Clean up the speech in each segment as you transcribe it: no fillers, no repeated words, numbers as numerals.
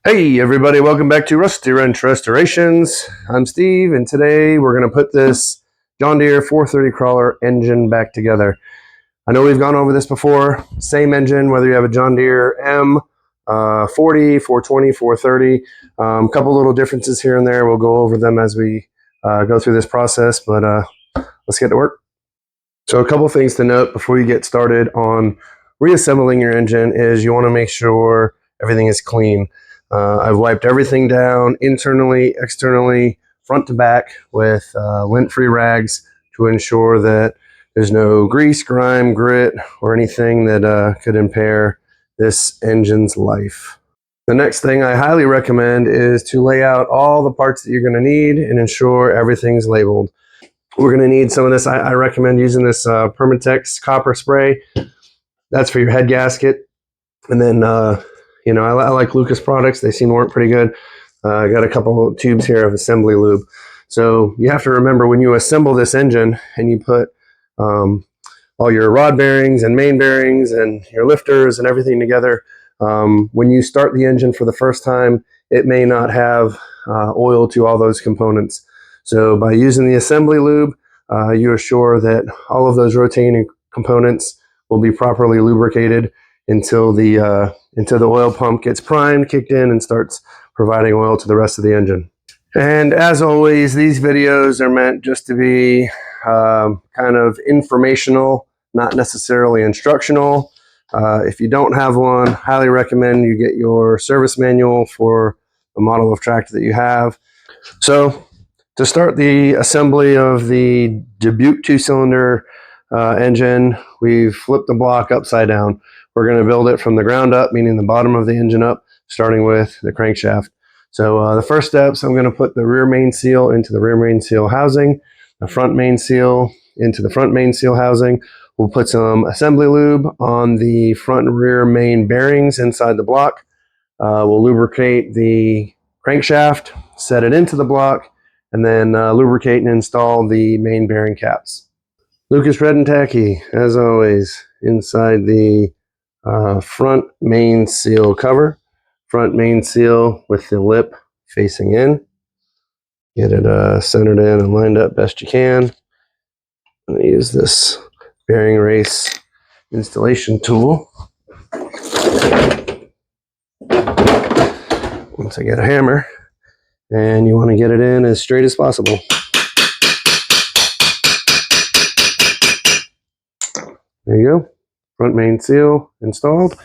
Hey everybody, welcome back to Rusty Wrench Restorations. I'm Steve, and today we're going to put this John Deere 430 crawler engine back together. I know we've gone over this before. Same engine, whether you have a John Deere M, 40, 420, 430. Couple little differences here and there. We'll go over them as we go through this process, but let's get to work. So a couple things to note before you get started on reassembling your engine is you want to make sure everything is clean. I've wiped everything down internally, externally, front to back with lint-free rags to ensure that there's no grease, grime, grit, or anything that could impair this engine's life. The next thing I highly recommend is to lay out all the parts that you're going to need and ensure everything's labeled. We're going to need some of this. I recommend using this Permatex copper spray. That's for your head gasket. And then you know, I like Lucas products. They seem to work pretty good. I got a couple of tubes here of assembly lube. So you have to remember when you assemble this engine and you put all your rod bearings and main bearings and your lifters and everything together, when you start the engine for the first time, it may not have oil to all those components. So by using the assembly lube, you assure that all of those rotating components will be properly lubricated until the oil pump gets primed, kicked in, and starts providing oil to the rest of the engine. And as always, these videos are meant just to be kind of informational, not necessarily instructional. If you don't have one, highly recommend you get your service manual for the model of tractor that you have. So to start the assembly of the Dubuque 2-cylinder engine, we've flipped the block upside down. We're going to build it from the ground up, meaning the bottom of the engine up, starting with the crankshaft. So the first steps, I'm going to put the rear main seal into the rear main seal housing, the front main seal into the front main seal housing. We'll put some assembly lube on the front and rear main bearings inside the block. We'll lubricate the crankshaft, set it into the block, and then lubricate and install the main bearing caps. Lucas Red and Tacky, as always, inside the front main seal cover. Front main seal with the lip facing in. Get it centered in and lined up best you can. I'm going to use this bearing race installation tool. Once I get a hammer, and you want to get it in as straight as possible. There you go. Front main seal installed.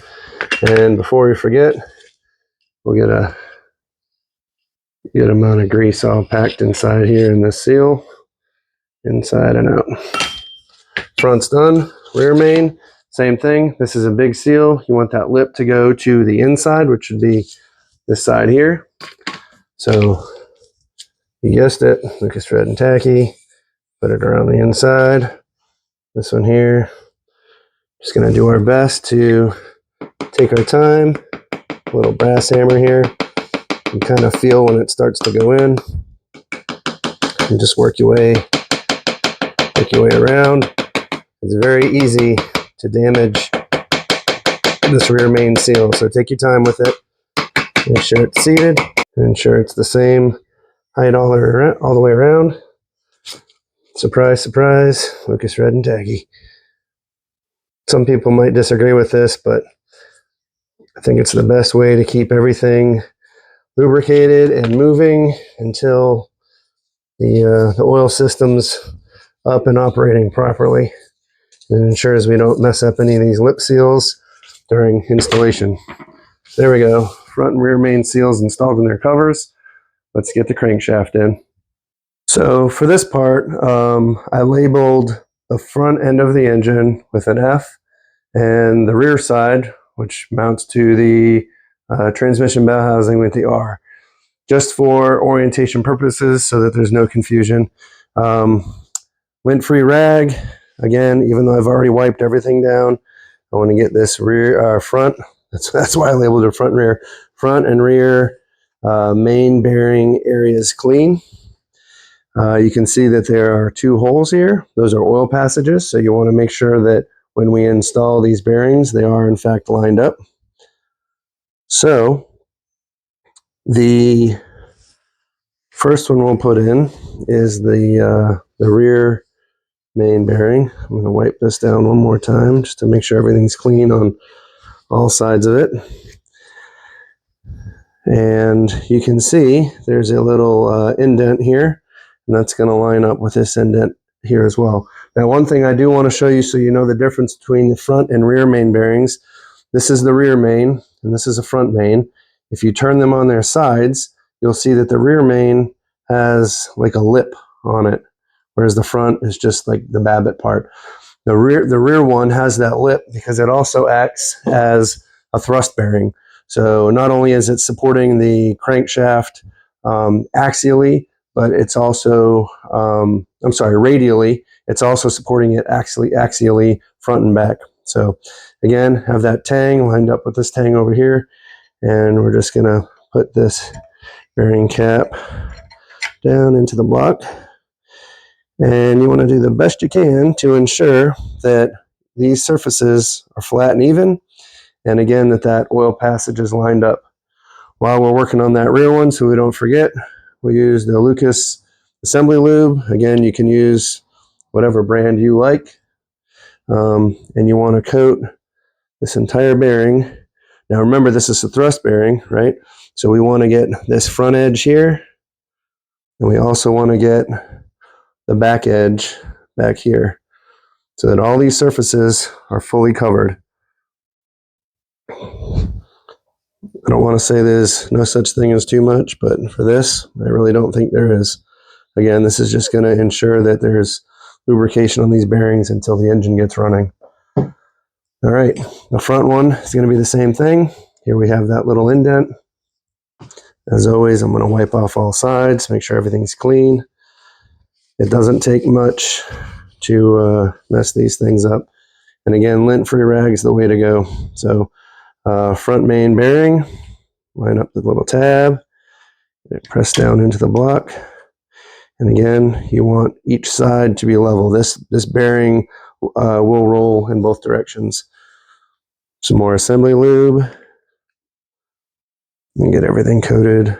And before we forget, we'll get a good amount of grease all packed inside here in this seal, inside and out. Front's done. Rear main, same thing. This is a big seal. You want that lip to go to the inside, which would be this side here. So you guessed it, Lucas Red and Tacky. Put it around the inside. This one here. Just going to do our best to take our time. A little brass hammer here. You kind of feel when it starts to go in. And just work your way around. It's very easy to damage this rear main seal. So take your time with it. Make sure it's seated. And ensure it's the same height all the way around. Surprise, surprise, Lucas Red and Tacky. Some people might disagree with this, but I think it's the best way to keep everything lubricated and moving until the oil system's up and operating properly. And ensures we don't mess up any of these lip seals during installation. There we go. Front and rear main seals installed in their covers. Let's get the crankshaft in. So for this part, I labeled the front end of the engine with an F and the rear side, which mounts to the transmission bell housing, with the R, just for orientation purposes so that there's no confusion. Lint-free rag, again, even though I've already wiped everything down, I want to get this front. That's why I labeled it front and rear. Front and rear main bearing areas clean. You can see that there are two holes here. Those are oil passages, so you want to make sure that when we install these bearings, they are in fact lined up. So The first one we'll put in is the rear main bearing. I'm going to wipe this down one more time just to make sure everything's clean on all sides of it. And you can see there's a little indent here, and that's going to line up with this indent here as well. Now, one thing I do want to show you so you know the difference between the front and rear main bearings. This is the rear main, and this is a front main. If you turn them on their sides, you'll see that the rear main has like a lip on it, whereas the front is just like the babbitt part. The rear one has that lip because it also acts as a thrust bearing. So not only is it supporting the crankshaft axially, but it's also, radially, it's also supporting it axially front and back. So again, have that tang lined up with this tang over here, and we're just gonna put this bearing cap down into the block. And you want to do the best you can to ensure that these surfaces are flat and even, and again that oil passage is lined up. While we're working on that rear one, so we don't forget, we use the Lucas assembly lube. Again, you can use whatever brand you like, and you want to coat this entire bearing. Now remember, this is a thrust bearing, right? So we want to get this front edge here, and we also want to get the back edge back here, so that all these surfaces are fully covered. I don't want to say there's no such thing as too much, but for this, I really don't think there is. Again, this is just going to ensure that there's lubrication on these bearings until the engine gets running. All right, the front one is going to be the same thing. Here we have that little indent. As always, I'm going to wipe off all sides, make sure everything's clean. It doesn't take much to mess these things up. And again, lint-free rag is the way to go. So front main bearing, line up the little tab, press down into the block. And again, you want each side to be level. This bearing will roll in both directions. Some more assembly lube, and get everything coated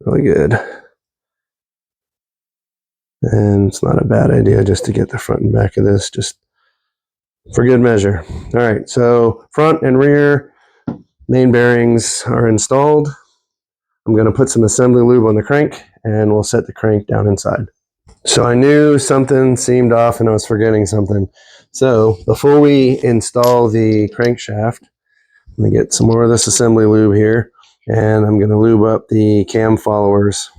really good. And it's not a bad idea just to get the front and back of this just for good measure. All right, so front and rear main bearings are installed. I'm going to put some assembly lube on the crank, and we'll set the crank down inside. So I knew something seemed off and I was forgetting something. So before we install the crankshaft, I'm going to get some more of this assembly lube here, and I'm going to lube up the cam followers.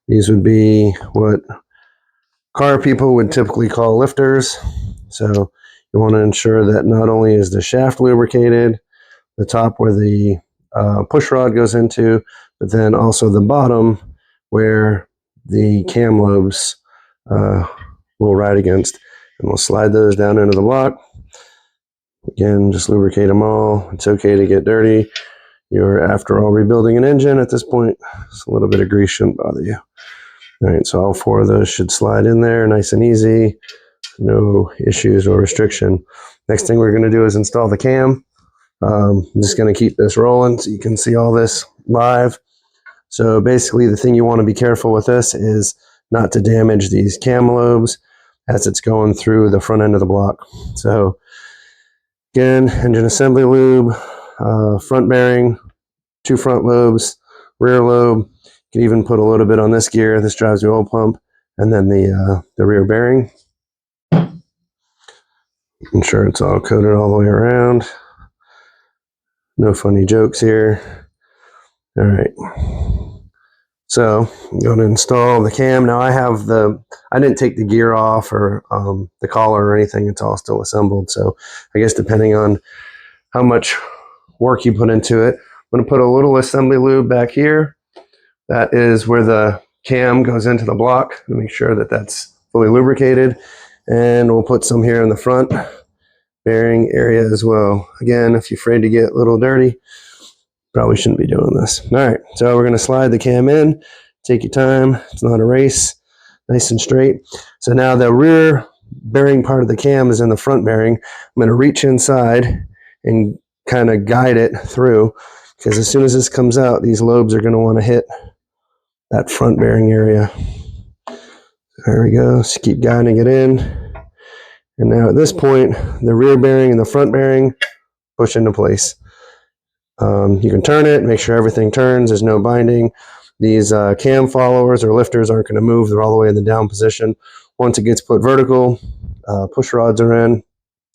These would be what car people would typically call lifters. So you want to ensure that not only is the shaft lubricated, the top where the push rod goes into, but then also the bottom where the cam lobes will ride against. And we'll slide those down into the block. Again, just lubricate them all. It's okay to get dirty. You're, after all, rebuilding an engine at this point. So a little bit of grease shouldn't bother you. All right, so all four of those should slide in there nice and easy. No issues or restriction. Next thing we're going to do is install the cam. I'm just going to keep this rolling so you can see all this live. So basically the thing you want to be careful with this is not to damage these cam lobes as it's going through the front end of the block. So again, engine assembly lube, front bearing, 2 front lobes, rear lobe. You can even put a little bit on this gear. This drives the oil pump, and then the rear bearing. Ensure it's all coated all the way around. No funny jokes here. All right. So I'm going to install the cam. Now I didn't take the gear off or the collar or anything. It's all still assembled. So I guess depending on how much work you put into it, I'm going to put a little assembly lube back here. That is where the cam goes into the block to make sure that that's fully lubricated. And we'll put some here in the front bearing area as well. Again, if you're afraid to get a little dirty, probably shouldn't be doing this. All right, so we're going to slide the cam in. Take your time. It's not a race. Nice and straight. So now the rear bearing part of the cam is in the front bearing. I'm going to reach inside and kind of guide it through, because as soon as this comes out, these lobes are going to want to hit that front bearing area. There we go. Just keep guiding it in. And now at this point, the rear bearing and the front bearing push into place. You can turn it, make sure everything turns. There's no binding. These cam followers or lifters aren't going to move. They're all the way in the down position. Once it gets put vertical, push rods are in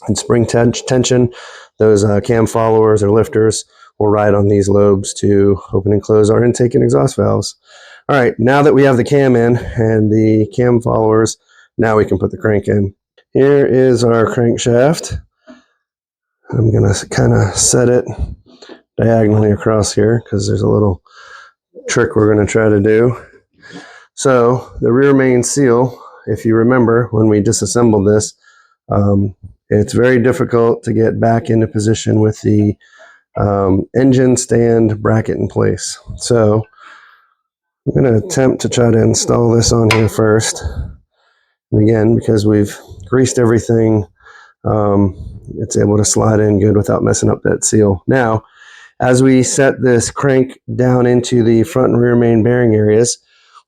and spring tension. Those cam followers or lifters will ride on these lobes to open and close our intake and exhaust valves. All right, now that we have the cam in and the cam followers, now we can put the crank in. Here is our crankshaft. I'm going to kind of set it diagonally across here because there's a little trick we're going to try to do. So the rear main seal, if you remember when we disassembled this, it's very difficult to get back into position with the engine stand bracket in place. So I'm going to attempt to try to install this on here first. And again, because we've greased everything, it's able to slide in good without messing up that seal. Now, as we set this crank down into the front and rear main bearing areas,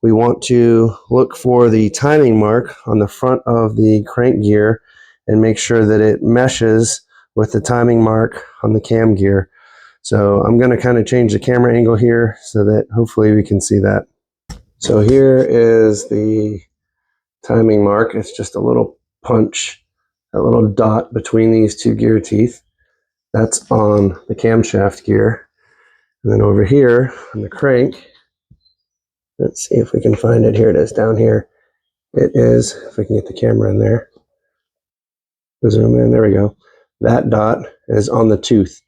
we want to look for the timing mark on the front of the crank gear and make sure that it meshes with the timing mark on the cam gear. So I'm going to kind of change the camera angle here so that hopefully we can see that. So here is the timing mark. It's just a little punch, a little dot between these two gear teeth. That's on the camshaft gear. And then over here on the crank, let's see if we can find it. Here it is down here. It is, if I can get the camera in there. Zoom in, there we go. That dot is on the tooth.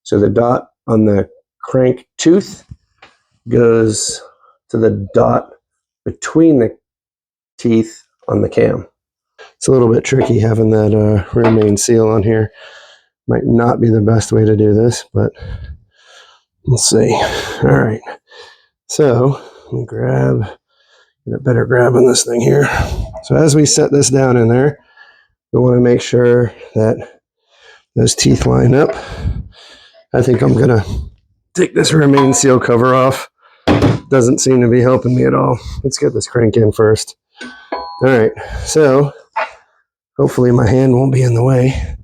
So the dot on the crank tooth goes to the dot between the teeth on the cam. It's a little bit tricky having that rear main seal on here. Might not be the best way to do this, but we'll see. All right. So let me get a better grab on this thing here. So as we set this down in there, we want to make sure that those teeth line up. I think I'm going to take this rear main seal cover off. Doesn't seem to be helping me at all. Let's get this crank in first. All right. So hopefully my hand won't be in the way.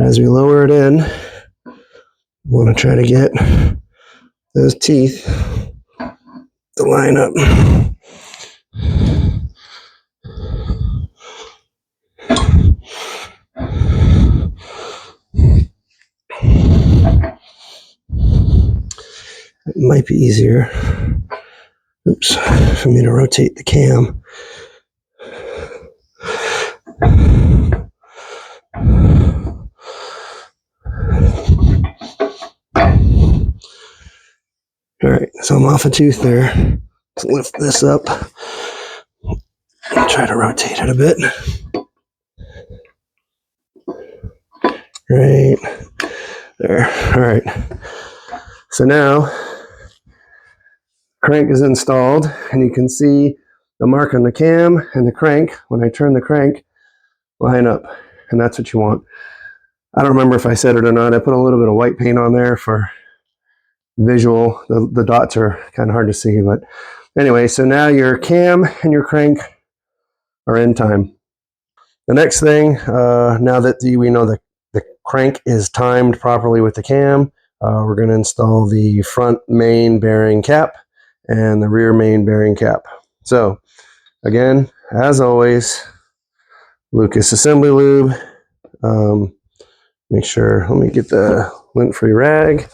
As we lower it in, we want to try to get those teeth to line up. It might be easier, for me to rotate the cam. All right, so I'm off a tooth there. Let's lift this up. Try to rotate it a bit. Right there. All right. So now, crank is installed, and you can see the mark on the cam and the crank. When I turn the crank, line up, and that's what you want. I don't remember if I said it or not. I put a little bit of white paint on there for visual. The dots are kind of hard to see, but anyway, so now your cam and your crank are in time. The next thing, now that we know the crank is timed properly with the cam, we're going to install the front main bearing cap and the rear main bearing cap. So again, as always, Lucas assembly lube. Make sure, let me get the lint-free rag.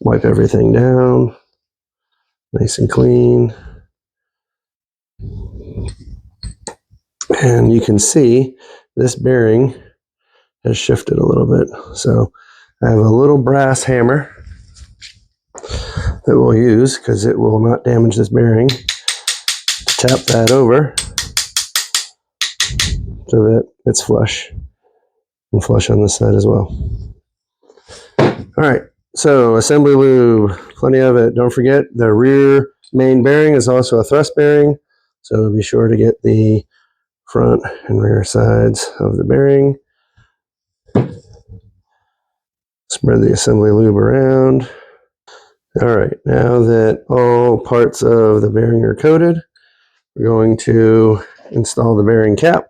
Wipe everything down, nice and clean. And you can see this bearing has shifted a little bit. So I have a little brass hammer that we'll use because it will not damage this bearing. Tap that over so that it's flush, and flush on this side as well. All right, so assembly lube, plenty of it. Don't forget the rear main bearing is also a thrust bearing, so be sure to get the front and rear sides of the bearing. Spread the assembly lube around. All right, now that all parts of the bearing are coated, we're going to install the bearing cap.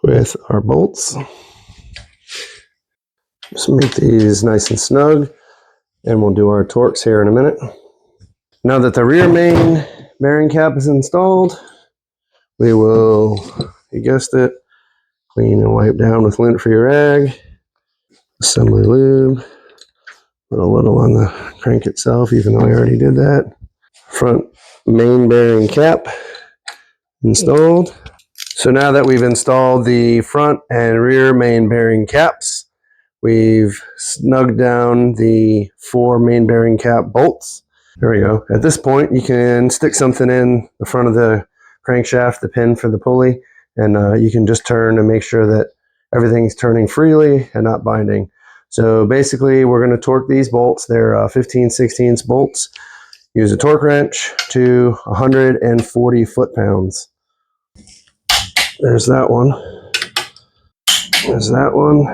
With our bolts. Just make these nice and snug, and we'll do our torques here in a minute. Now that the rear main bearing cap is installed, we will, you guessed it, clean and wipe down with lint-free rag, assembly lube, put a little on the crank itself, even though I already did that. Front main bearing cap installed. So now that we've installed the front and rear main bearing caps, we've snugged down the 4 main bearing cap bolts. There we go. At this point, you can stick something in the front of the crankshaft, the pin for the pulley, and you can just turn and make sure that everything's turning freely and not binding. So basically, we're going to torque these bolts. They're 15/16 bolts. Use a torque wrench to 140 foot-pounds. There's that one. There's that one.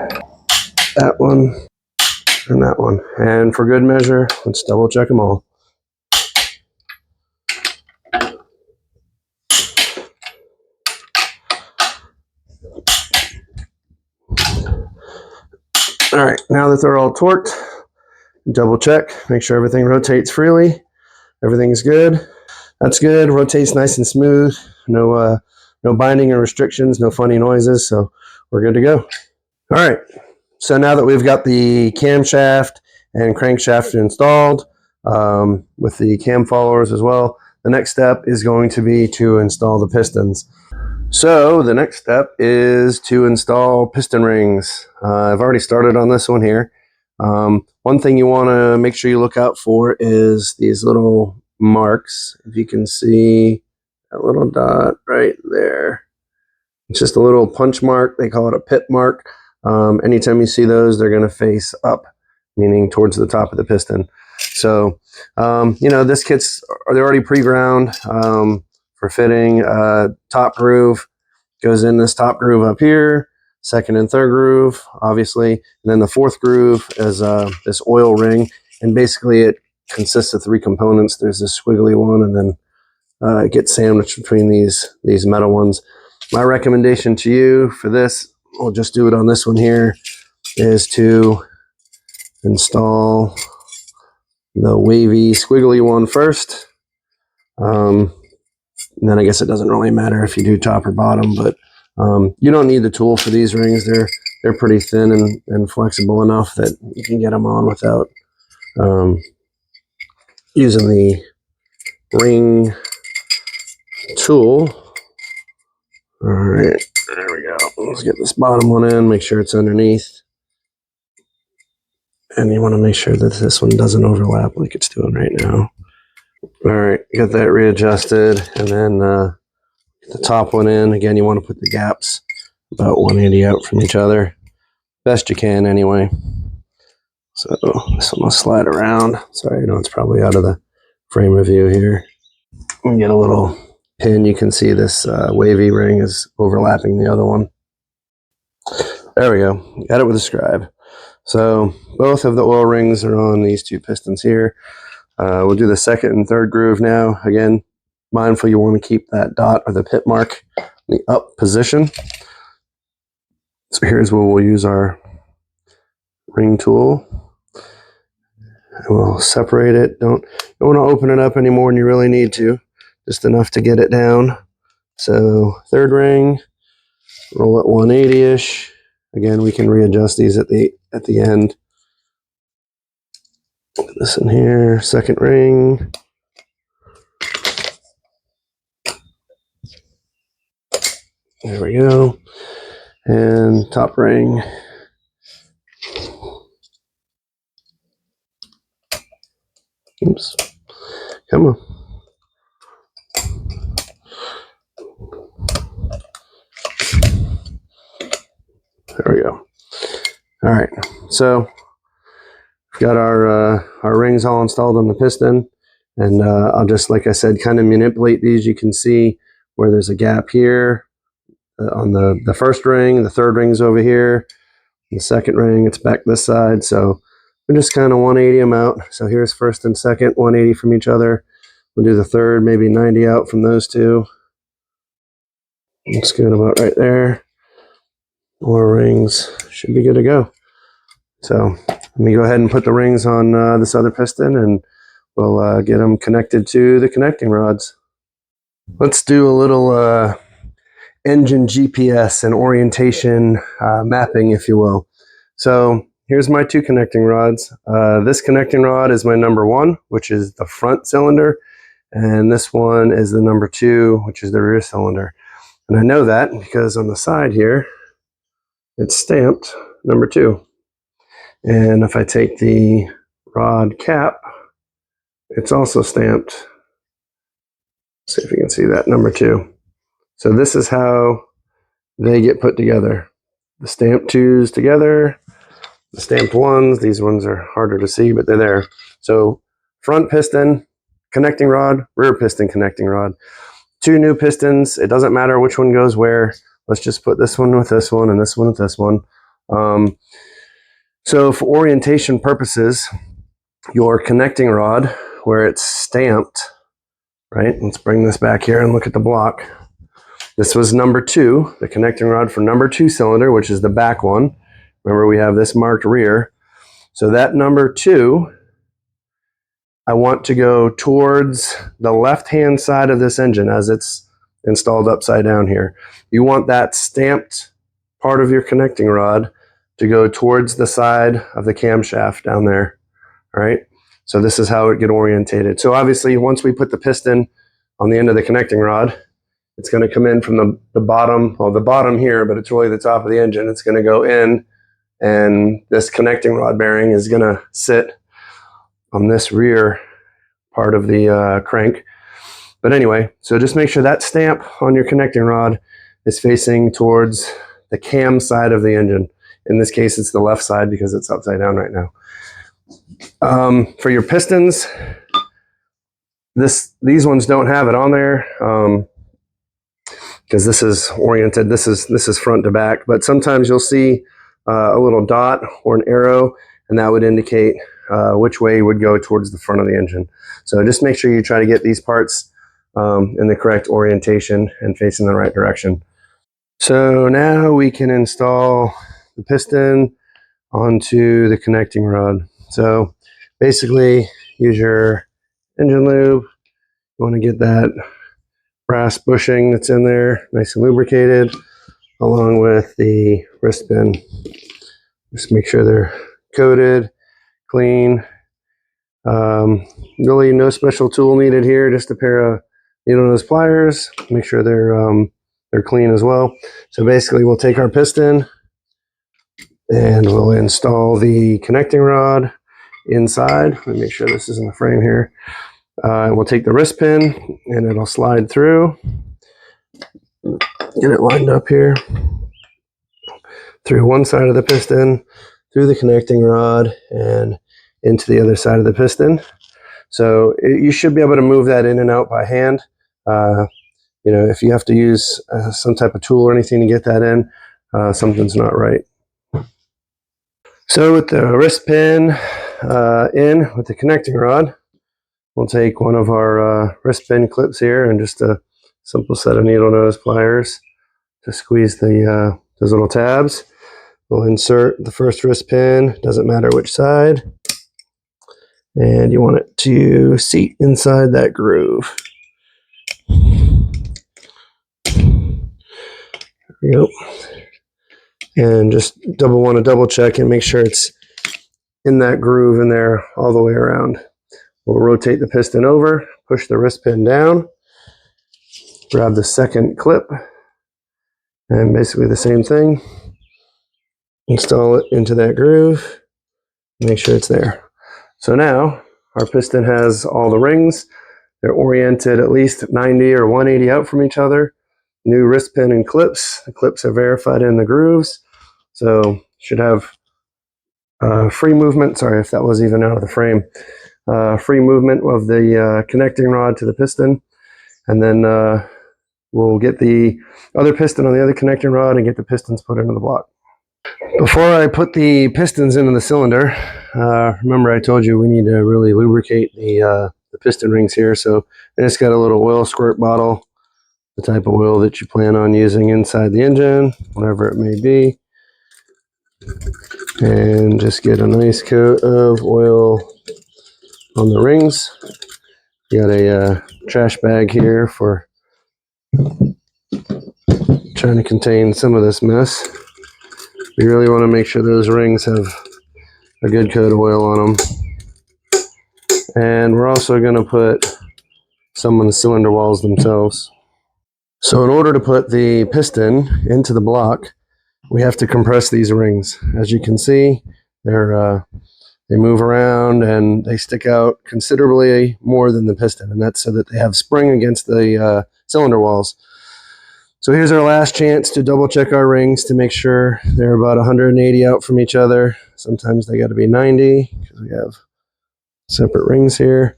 That one. And that one. And for good measure, let's double check them all. All right, now that they're all torqued, double check, make sure everything rotates freely. Everything's good. That's good. Rotates nice and smooth. No binding or restrictions, no funny noises, so we're good to go. All right, so now that we've got the camshaft and crankshaft installed, with the cam followers as well, the next step is going to be to install the pistons. So the next step is to install piston rings. I've already started on this one here. One thing you want to make sure you look out for is these little marks. If you can see that little dot right there. It's just a little punch mark. They call it a pit mark. Anytime you see those, they're going to face up, meaning towards the top of the piston. So, this kit's, they're already pre-ground for fitting. Top groove goes in this top groove up here, second and third groove, obviously, and then the fourth groove is this oil ring, and basically it consists of 3 components. There's this squiggly one, and then it gets sandwiched between these metal ones. My recommendation to you for this, we'll just do it on this one here, is to install the wavy squiggly one first. And then I guess it doesn't really matter if you do top or bottom, but you don't need the tool for these rings. They're pretty thin and flexible enough that you can get them on without using the ring tool. All right, there we go. Let's get this bottom one in, make sure it's underneath. And you want to make sure that this one doesn't overlap like it's doing right now. All right, get that readjusted, and then get the top one in. Again, you want to put the gaps about 180 out from each other. Best you can, anyway. So this one will slide around. Sorry, it's probably out of the frame of view here. We get a little pin. You can see this wavy ring is overlapping the other one. There we go. Got it with a scribe. So both of the oil rings are on these 2 pistons here. We'll do the second and third groove now. Again, mindful you want to keep that dot or the pit mark in the up position. So here's where we'll use our ring tool. And we'll separate it. Don't want to open it up any more than you really need to. Just enough to get it down. So third ring, roll it 180-ish. Again, we can readjust these at the end. Put this in here, second ring. There we go. And top ring. Oops. Come on. There we go. All right. So we've got our rings all installed on the piston. And I'll just, like I said, kind of manipulate these. You can see where there's a gap here. on the first ring. The third ring's over here. The second ring, it's back this side. So we just kind of 180 them out. So here's first and second, 180 from each other. We'll do the third, maybe 90 out from those two. Looks good about right there. More rings, should be good to go. So let me go ahead and put the rings on this other piston, and we'll get them connected to the connecting rods. Let's do a little engine GPS and orientation mapping, if you will. So here's my two connecting rods. This connecting rod is my number 1, which is the front cylinder, and this one is the number 2, which is the rear cylinder. And I know that because on the side here, it's stamped number 2. And if I take the rod cap, it's also stamped. See if you can see that, number 2. So this is how they get put together. The stamped 2s together, the stamped 1s. These ones are harder to see, but they're there. So front piston, connecting rod, rear piston, connecting rod. 2 new pistons. It doesn't matter which one goes where. Let's just put this one with this one and this one with this one. So for orientation purposes, your connecting rod, where it's stamped, right? Let's bring this back here and look at the block. This was number 2, the connecting rod for number 2 cylinder, which is the back one. Remember, we have this marked rear. So that number 2, I want to go towards the left-hand side of this engine as it's installed upside down here. You want that stamped part of your connecting rod to go towards the side of the camshaft down there, all right? So this is how it get orientated. So obviously, once we put the piston on the end of the connecting rod, it's going to come in from the bottom, well, the bottom here, but it's really the top of the engine. It's going to go in, and this connecting rod bearing is going to sit on this rear part of the crank. But anyway, so just make sure that stamp on your connecting rod is facing towards the cam side of the engine. In this case, it's the left side because it's upside down right now. For your pistons, these ones don't have it on there because this is oriented. This is front to back, but sometimes you'll see a little dot or an arrow, and that would indicate which way would go towards the front of the engine. So just make sure you try to get these parts in the correct orientation and facing the right direction. So now we can install the piston onto the connecting rod. So basically, use your engine lube. You want to get that brass bushing that's in there nice and lubricated, along with the wrist pin. Just make sure they're coated, clean. Really no special tool needed here, just a pair of needle nose pliers. Make sure they're clean as well. So basically, we'll take our piston and we'll install the connecting rod inside. Let me make sure this is in the frame here. We'll take the wrist pin and it'll slide through. Get it lined up here through one side of the piston, through the connecting rod, and into the other side of the piston. So you should be able to move that in and out by hand. You know, if you have to use some type of tool or anything to get that in, something's not right. So with the wrist pin in with the connecting rod, we'll take one of our wrist pin clips here and just a simple set of needle nose pliers to squeeze the those little tabs. We'll insert the first wrist pin, doesn't matter which side, and you want it to seat inside that groove. There we go. And just want to double check and make sure it's in that groove in there all the way around. We'll rotate the piston over, push the wrist pin down, grab the second clip, and basically the same thing. Install it into that groove, make sure it's there. So now our piston has all the rings. They're oriented at least 90 or 180 out from each other. New wrist pin and clips. The clips are verified in the grooves. So should have free movement. Sorry if that was even out of the frame. Free movement of the connecting rod to the piston. And then we'll get the other piston on the other connecting rod and get the pistons put into the block. Before I put the pistons into the cylinder, remember I told you we need to really lubricate the piston rings here. So I just got a little oil squirt bottle, the type of oil that you plan on using inside the engine, whatever it may be. And just get a nice coat of oil on the rings. Got a trash bag here for trying to contain some of this mess. We really want to make sure those rings have a good coat of oil on them. And we're also going to put some on the cylinder walls themselves. So in order to put the piston into the block, we have to compress these rings. As you can see, they move around and they stick out considerably more than the piston, and that's so that they have spring against the cylinder walls. So here's our last chance to double check our rings to make sure they're about 180 out from each other. Sometimes they got to be 90 because we have separate rings here.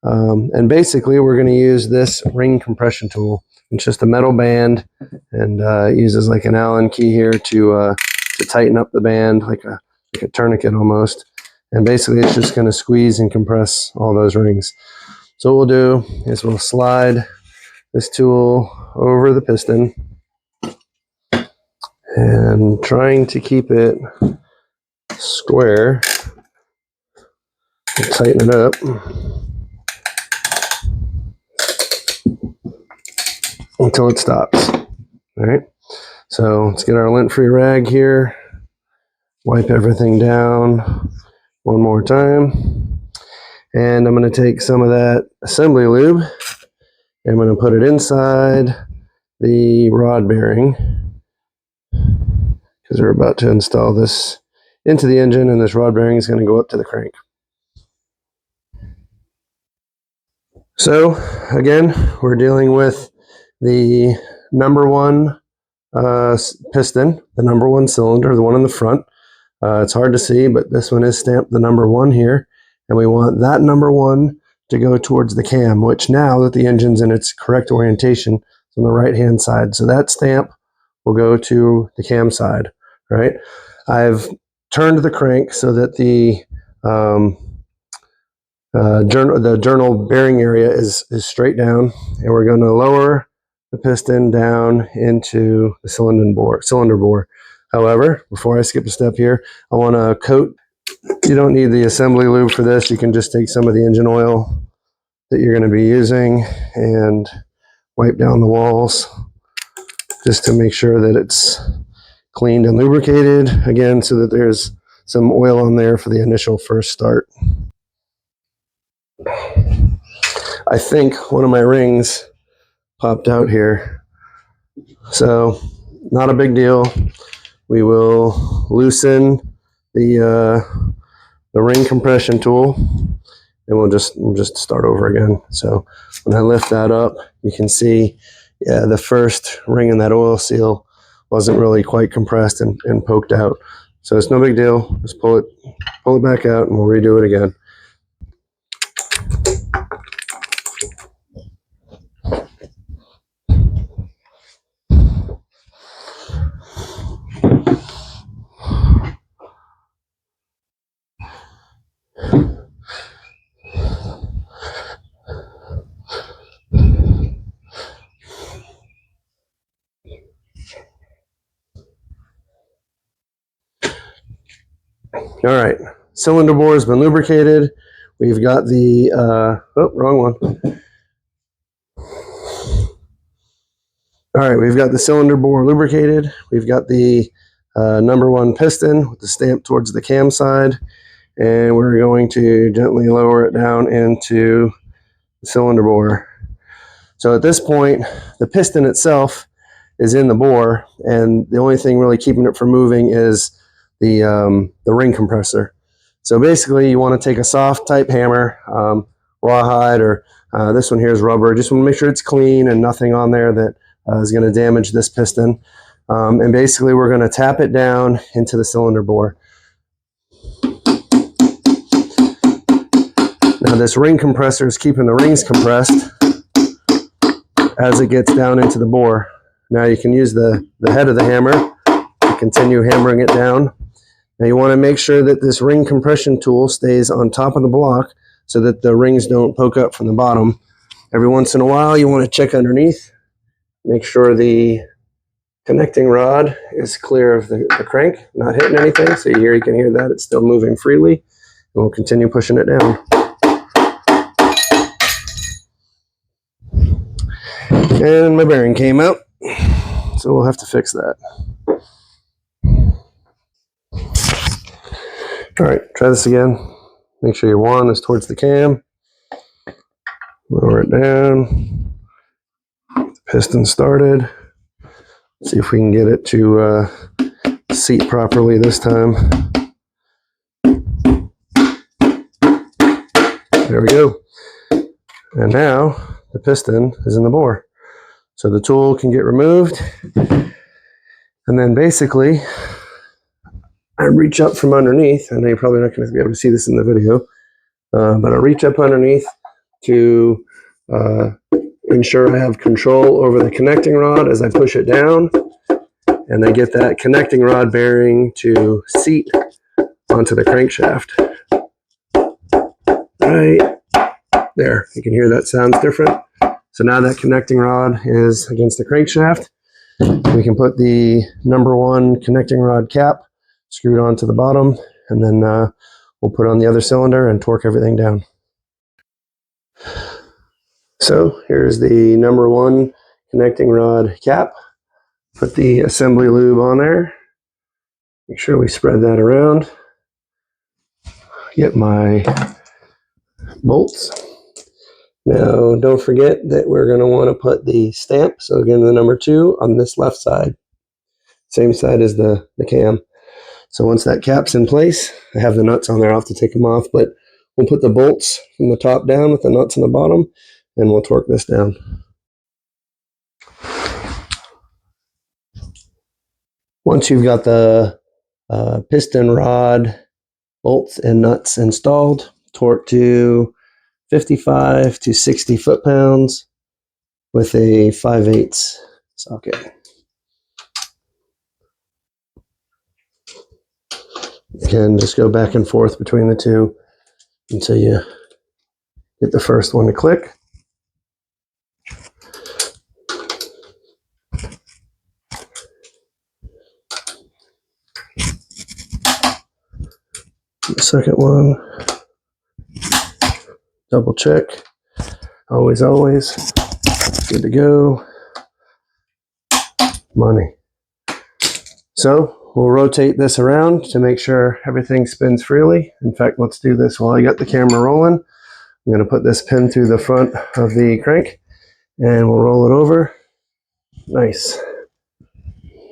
And basically we're going to use this ring compression tool. It's just a metal band, and it uses like an Allen key here to tighten up the band like a tourniquet almost. And basically it's just going to squeeze and compress all those rings. So what we'll do is we'll slide this tool over the piston and trying to keep it square and tighten it up until it stops. All right, so let's get our lint-free rag here, wipe everything down one more time, and I'm going to take some of that assembly lube and I'm going to put it inside the rod bearing because we're about to install this into the engine, and this rod bearing is going to go up to the crank. So again, we're dealing with the number one piston, the number one cylinder, the one in the front. It's hard to see, but this one is stamped the number one here, and we want that number one to go towards the cam, which now that the engine's in its correct orientation, it's on the right hand side. So that stamp will go to the cam side, right? I've turned the crank so that the journal bearing area is straight down, and we're going to lower the piston down into the cylinder bore. However, before I skip a step here, I want to coat. You don't need the assembly lube for this. You can just take some of the engine oil that you're going to be using and wipe down the walls just to make sure that it's cleaned and lubricated again, so that there's some oil on there for the initial first start. I think one of my rings popped out here, so not a big deal. We will loosen the ring compression tool, and we'll just start over again. So when I lift that up, you can see, yeah, the first ring in that oil seal wasn't really quite compressed and poked out. So it's no big deal. Just pull it back out, and we'll redo it again. All right, cylinder bore has been lubricated. We've got the, wrong one. All right, we've got the cylinder bore lubricated. We've got the number one piston with the stamp towards the cam side, and we're going to gently lower it down into the cylinder bore. So at this point, the piston itself is in the bore, and the only thing really keeping it from moving is the ring compressor. So basically you want to take a soft type hammer, rawhide, or this one here is rubber. Just want to make sure it's clean and nothing on there that is going to damage this piston. And basically we're going to tap it down into the cylinder bore. Now this ring compressor is keeping the rings compressed. as it gets down into the bore. Now you can use the head of the hammer to continue hammering it down. Now you want to make sure that this ring compression tool stays on top of the block so that the rings don't poke up from the bottom. Every once in a while you want to check underneath, make sure the connecting rod is clear of the crank, not hitting anything. So you can hear that it's still moving freely. And we'll continue pushing it down. And my bearing came out, so we'll have to fix that. All right, try this again. Make sure your wand is towards the cam. Lower it down. Get the piston started. See if we can get it to seat properly this time. There we go. And now the piston is in the bore. So the tool can get removed. And then basically, I reach up from underneath. I know you're probably not going to be able to see this in the video, but I reach up underneath to ensure I have control over the connecting rod as I push it down. And I get that connecting rod bearing to seat onto the crankshaft. Right there. You can hear that sounds different. So now that connecting rod is against the crankshaft. We can put the number 1 connecting rod cap screwed onto the bottom, and then we'll put on the other cylinder and torque everything down. So here's the number 1 connecting rod cap. Put the assembly lube on there. Make sure we spread that around. Get my bolts. Now, don't forget that we're going to want to put the stamp, so again, the number 2 on this left side. Same side as the cam. So once that cap's in place, I have the nuts on there. I'll have to take them off, but we'll put the bolts from the top down with the nuts on the bottom, and we'll torque this down. Once you've got the piston rod, bolts, and nuts installed, torque to 55 to 60 foot-pounds with a 5/8 socket. You can just go back and forth between the two until you get the first one to click. The second one, double check. Always, good to go. Money. So we'll rotate this around to make sure everything spins freely. In fact, let's do this while I got the camera rolling. I'm going to put this pin through the front of the crank and we'll roll it over. Nice.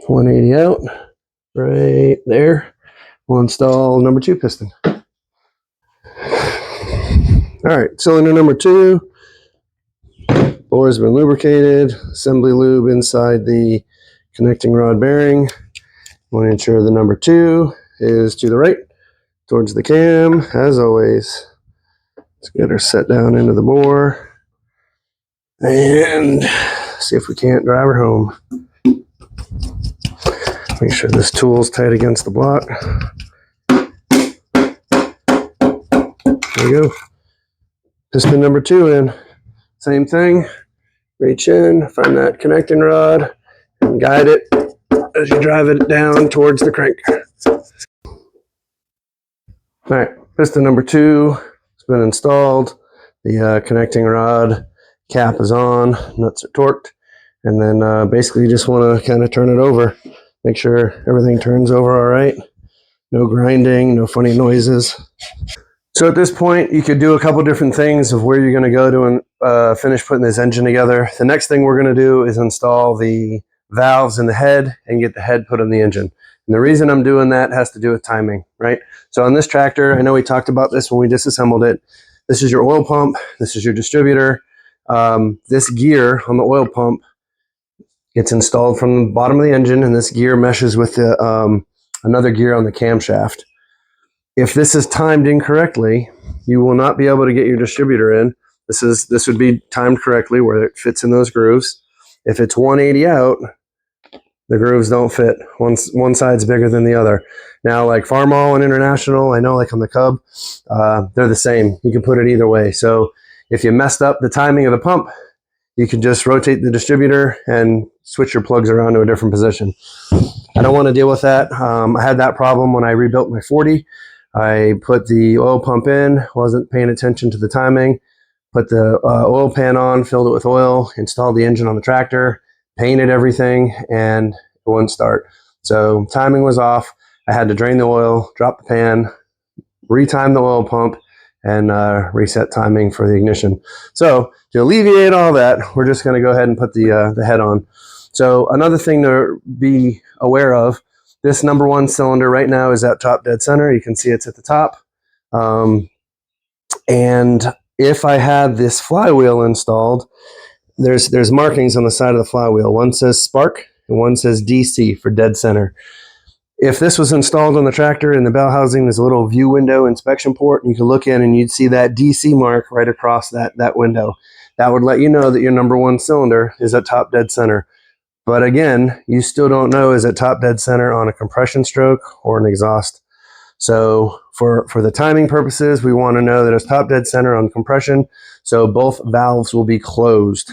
180 out, right there. We'll install number 2 piston. All right, cylinder number 2. Bore has been lubricated. Assembly lube inside the connecting rod bearing. Want to ensure the number 2 is to the right, towards the cam, as always. Let's get her set down into the bore. And see if we can't drive her home. Make sure this tool's tight against the block. There we go. Piston number 2 in. Same thing. Reach in, find that connecting rod, and guide it as you drive it down towards the crank. All right, piston number 2 has been installed. The connecting rod cap is on, nuts are torqued, and then basically you just want to kind of turn it over. Make sure everything turns over all right. No grinding, no funny noises. So at this point, you could do a couple different things of where you're going to go to finish putting this engine together. The next thing we're going to do is install the valves in the head and get the head put on the engine. And the reason I'm doing that has to do with timing, right? So on this tractor, I know we talked about this when we disassembled it. This is your oil pump. This is your distributor. This gear on the oil pump gets installed from the bottom of the engine, and this gear meshes with the, another gear on the camshaft. If this is timed incorrectly, you will not be able to get your distributor in. This would be timed correctly where it fits in those grooves. If it's 180 out, the grooves don't fit. One side's bigger than the other. Now, like Farmall and International, I know like on the Cub, they're the same. You can put it either way. So if you messed up the timing of the pump, you can just rotate the distributor and switch your plugs around to a different position. I don't want to deal with that. I had that problem when I rebuilt my 40. I put the oil pump in, wasn't paying attention to the timing, put the oil pan on, filled it with oil, installed the engine on the tractor, painted everything, and it wouldn't start. So timing was off. I had to drain the oil, drop the pan, retime the oil pump, and reset timing for the ignition. So to alleviate all that, we're just going to go ahead and put the head on. So another thing to be aware of, this number one cylinder right now is at top dead center. You can see it's at the top. And if I had this flywheel installed, there's markings on the side of the flywheel. One says spark and one says DC for dead center. If this was installed on the tractor, in the bell housing, there's a little view window inspection port, and you can look in and you'd see that DC mark right across that window. That would let you know that your number one cylinder is at top dead center. But again, you still don't know is it top dead center on a compression stroke or an exhaust. So for the timing purposes, we want to know that it's top dead center on compression. So both valves will be closed.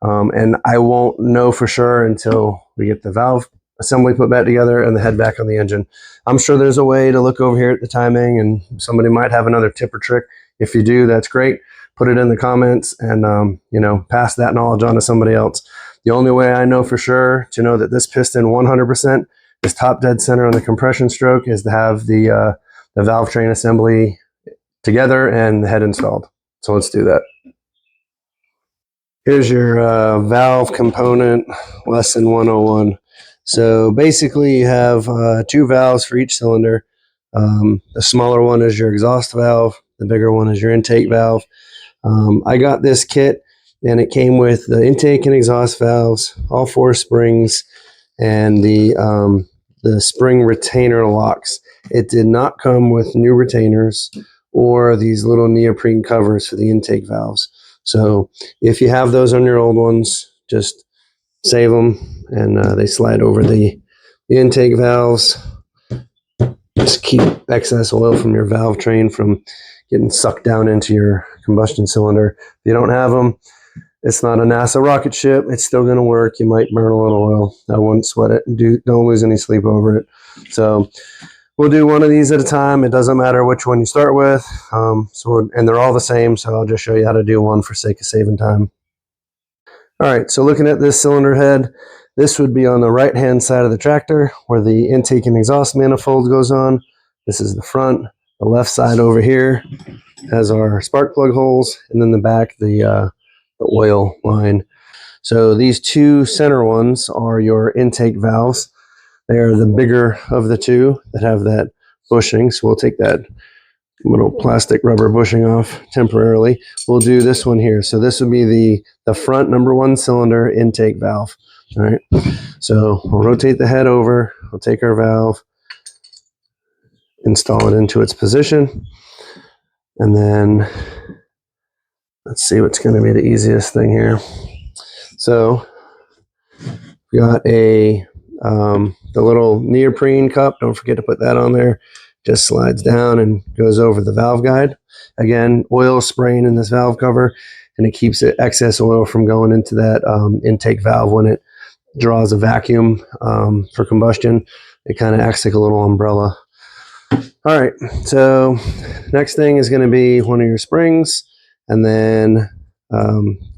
And I won't know for sure until we get the valve assembly put back together and the head back on the engine. I'm sure there's a way to look over here at the timing, and somebody might have another tip or trick. If you do, that's great. Put it in the comments and pass that knowledge on to somebody else. The only way I know for sure to know that this piston 100% is top dead center on the compression stroke is to have the valve train assembly together and the head installed. So let's do that. Here's your valve component lesson 101. So basically you have two valves for each cylinder. The smaller one is your exhaust valve. The bigger one is your intake valve. I got this kit and it came with the intake and exhaust valves, all four springs, and the spring retainer locks. It did not come with new retainers or these little neoprene covers for the intake valves. So if you have those on your old ones, just save them, and they slide over the intake valves. Just keep excess oil from your valve train from getting sucked down into your combustion cylinder. If you don't have them, it's not a NASA rocket ship. It's still going to work. You might burn a little oil. I wouldn't sweat it. Don't lose any sleep over it. So we'll do one of these at a time. It doesn't matter which one you start with. And they're all the same, so I'll just show you how to do one for sake of saving time. All right, so looking at this cylinder head, this would be on the right-hand side of the tractor where the intake and exhaust manifold goes on. This is the front. The left side over here has our spark plug holes, and then the back, the oil line. So these two center ones are your intake valves. They are the bigger of the two that have that bushing. So we'll take that little plastic rubber bushing off temporarily. We'll do this one here. So this would be the front number one cylinder intake valve. All right. So we'll rotate the head over. We'll take our valve, install it into its position, and then let's see what's going to be the easiest thing here. So we got the little neoprene cup. Don't forget to put that on there. Just slides down and goes over the valve guide. Again, oil spraying in this valve cover, and it keeps the excess oil from going into that intake valve when it draws a vacuum for combustion. It kind of acts like a little umbrella. All right, so next thing is going to be one of your springs, and then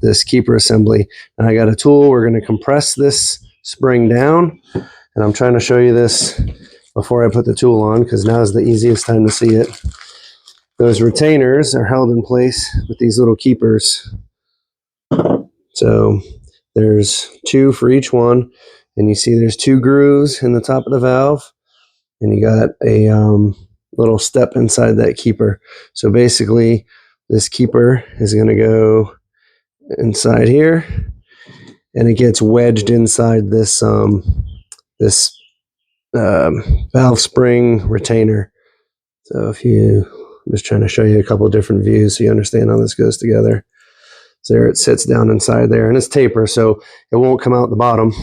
this keeper assembly. And I got a tool. We're going to compress this spring down, and I'm trying to show you this before I put the tool on because now is the easiest time to see it. Those retainers are held in place with these little keepers. So there's two for each one, and you see there's two grooves in the top of the valve, and you got a little step inside that keeper. So basically this keeper is going to go inside here, and it gets wedged inside this valve spring retainer. So I'm just trying to show you a couple of different views so you understand how this goes together. So there it sits down inside there, and it's taper, so it won't come out the bottom.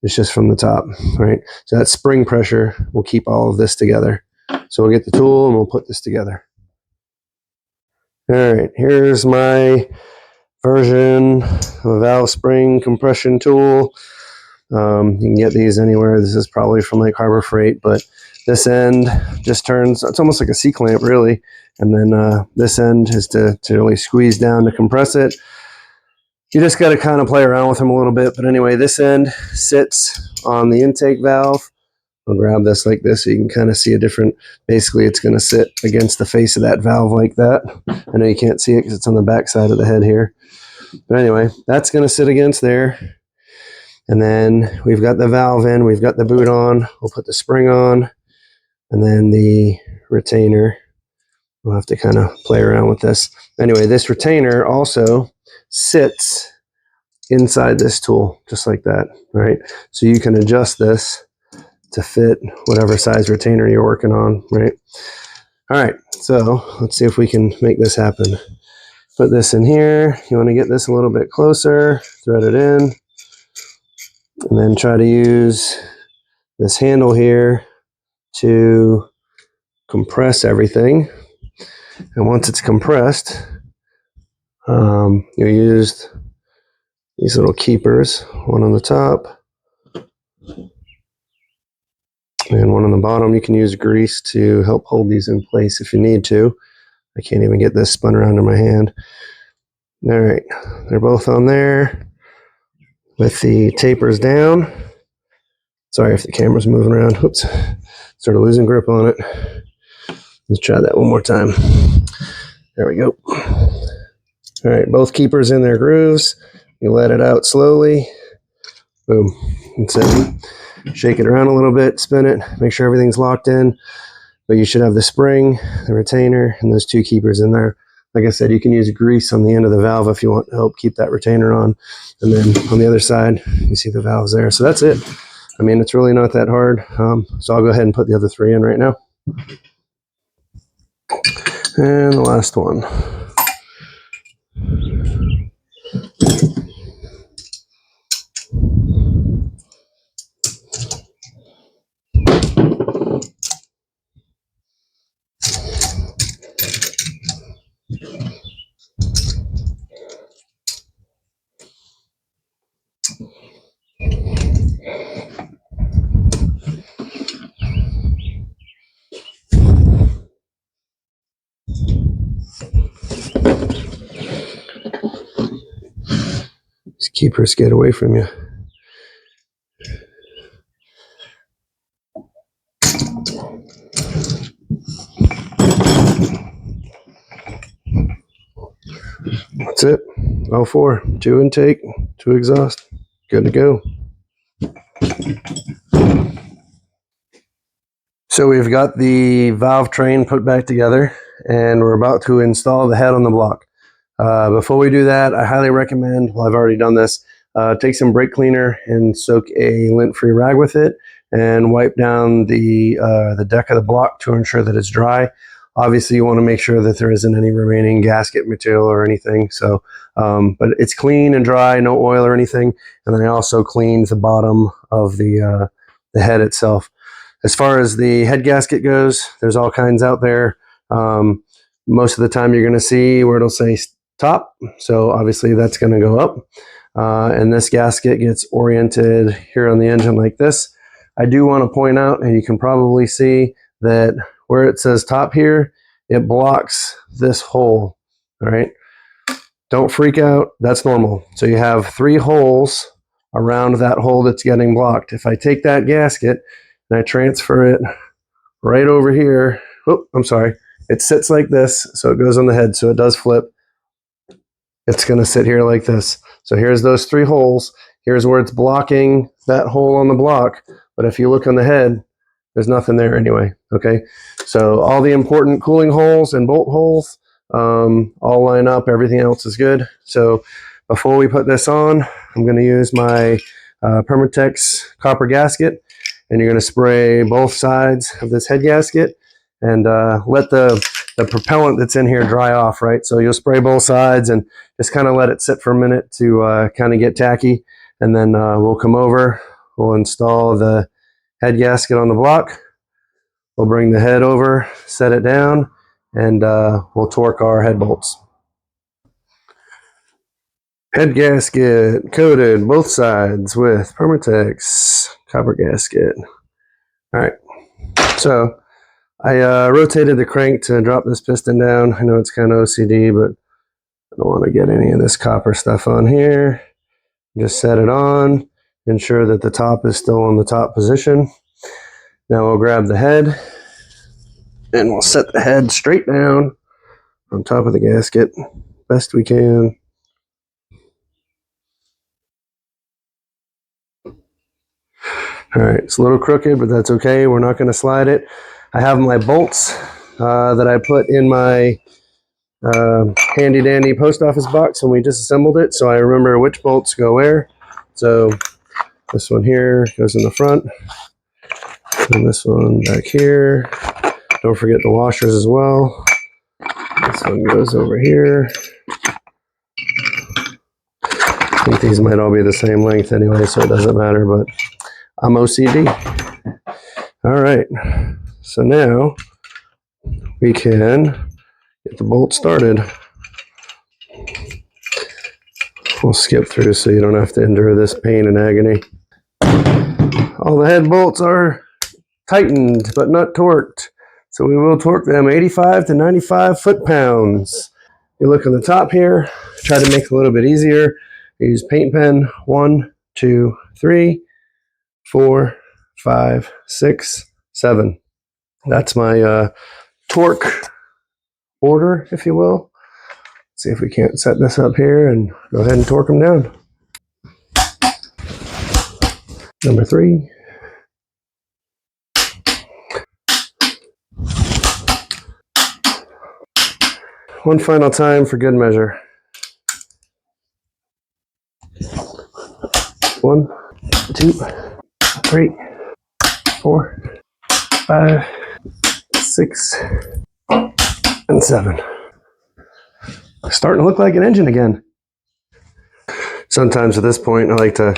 It's just from the top, right? So that spring pressure will keep all of this together. So we'll get the tool and we'll put this together. All right, here's my version of a valve spring compression tool. You can get these anywhere. This is probably from like Harbor Freight, but this end just turns, it's almost like a C-clamp really. And then this end is to really squeeze down to compress it. You just got to kind of play around with them a little bit. But anyway, this end sits on the intake valve. I'll grab this like this so you can kind of see a different, basically it's going to sit against the face of that valve like that. I know you can't see it because it's on the back side of the head here. But anyway, that's going to sit against there. And then we've got the valve in, we've got the boot on, we'll put the spring on, and then the retainer. We'll have to kind of play around with this. Anyway, this retainer also sits inside this tool, just like that, right? So you can adjust this to fit whatever size retainer you're working on, right? All right, so let's see if we can make this happen. Put this in here. You want to get this a little bit closer, thread it in, and then try to use this handle here to compress everything. And once it's compressed, you'll use these little keepers, one on the top and one on the bottom. You can use grease to help hold these in place if you need to. I can't even get this spun around in my hand. All right, they're both on there with the tapers down. Sorry if the camera's moving around. Oops, started losing grip on it. Let's try that one more time. There we go. All right, both keepers in their grooves. You let it out slowly. Boom. That's it. Shake it around a little bit, spin it, make sure everything's locked in. But you should have the spring, the retainer, and those two keepers in there. Like I said, you can use grease on the end of the valve if you want to help keep that retainer on. And then on the other side, you see the valves there. So that's it. I mean, it's really not that hard. So I'll go ahead and put the other three in right now. And the last one. These keepers get away from you. That's it. All four. 2 intake, 2 exhaust. Good to go. So we've got the valve train put back together, and we're about to install the head on the block. Before we do that, I highly recommend, well, I've already done this, take some brake cleaner and soak a lint-free rag with it and wipe down the deck of the block to ensure that it's dry. Obviously, you want to make sure that there isn't any remaining gasket material or anything. So, but it's clean and dry, no oil or anything. And then I also cleaned the bottom of the head itself. As far as the head gasket goes, there's all kinds out there. Most of the time you're going to see where it'll say top. So obviously that's going to go up. And this gasket gets oriented here on the engine like this. I do want to point out, and you can probably see that where it says top here, it blocks this hole. All right. Don't freak out. That's normal. So you have 3 holes around that hole that's getting blocked. If I take that gasket and I transfer it right over here, oh, I'm sorry. It sits like this, so it goes on the head, so it does flip. It's going to sit here like this. So here's those 3 holes. Here's where it's blocking that hole on the block. But if you look on the head, there's nothing there anyway, okay? So all the important cooling holes and bolt holes all line up. Everything else is good. So before we put this on, I'm going to use my Permatex copper gasket, and you're going to spray both sides of this head gasket and let the the propellant that's in here dry off, right? So you'll spray both sides and just kind of let it sit for a minute to kind of get tacky. And then we'll come over, we'll install the head gasket on the block. We'll bring the head over, set it down, and we'll torque our head bolts. Head gasket coated both sides with Permatex copper gasket. All right, so I rotated the crank to drop this piston down. I know it's kind of OCD, but I don't want to get any of this copper stuff on here. Just set it on, ensure that the top is still in the top position. Now we'll grab the head and we'll set the head straight down on top of the gasket best we can. All right, it's a little crooked, but that's okay. We're not going to slide it. I have my bolts that I put in my handy dandy post office box when we disassembled it, so I remember which bolts go where. So this one here goes in the front, and this one back here. Don't forget the washers as well. This one goes over here. I think these might all be the same length anyway, so it doesn't matter, but I'm OCD. All right, so now we can get the bolt started. We'll skip through so you don't have to endure this pain and agony. All the head bolts are tightened but not torqued, so we will torque them 85 to 95 foot-pounds. You look on the top here, try to make it a little bit easier. Use paint pen 1, 2, 3, 4, 5, 6, 7. That's my torque order, if you will. See if we can't set this up here and go ahead and torque them down. Number 3. One final time for good measure. 1, 2, 3, 4, 5, 6, and 7. Starting to look like an engine again. Sometimes at this point I like to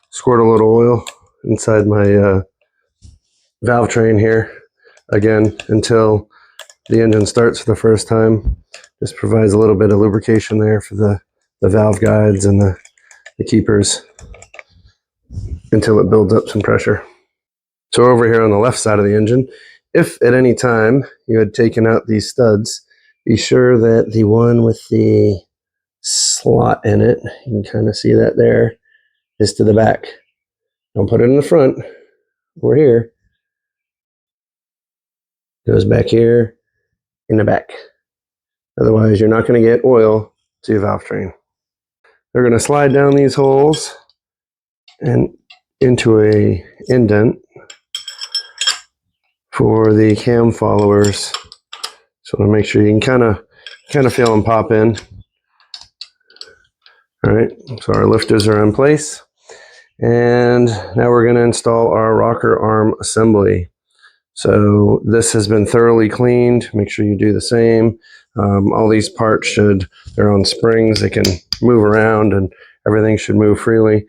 squirt a little oil inside my valve train here again until the engine starts for the first time. Just provides a little bit of lubrication there for the valve guides and the keepers until it builds up some pressure. So over here on the left side of the engine, if at any time you had taken out these studs, be sure that the one with the slot in it, you can kind of see that there, is to the back. Don't put it in the front or here. It goes back here in the back. Otherwise, you're not going to get oil to your valve train. They're going to slide down these holes and into a indent for the cam followers. So I want to make sure you can kind of feel them pop in. All right, so our lifters are in place. And now we're going to install our rocker arm assembly. So this has been thoroughly cleaned. Make sure you do the same. All these parts they're on springs. They can move around and everything should move freely.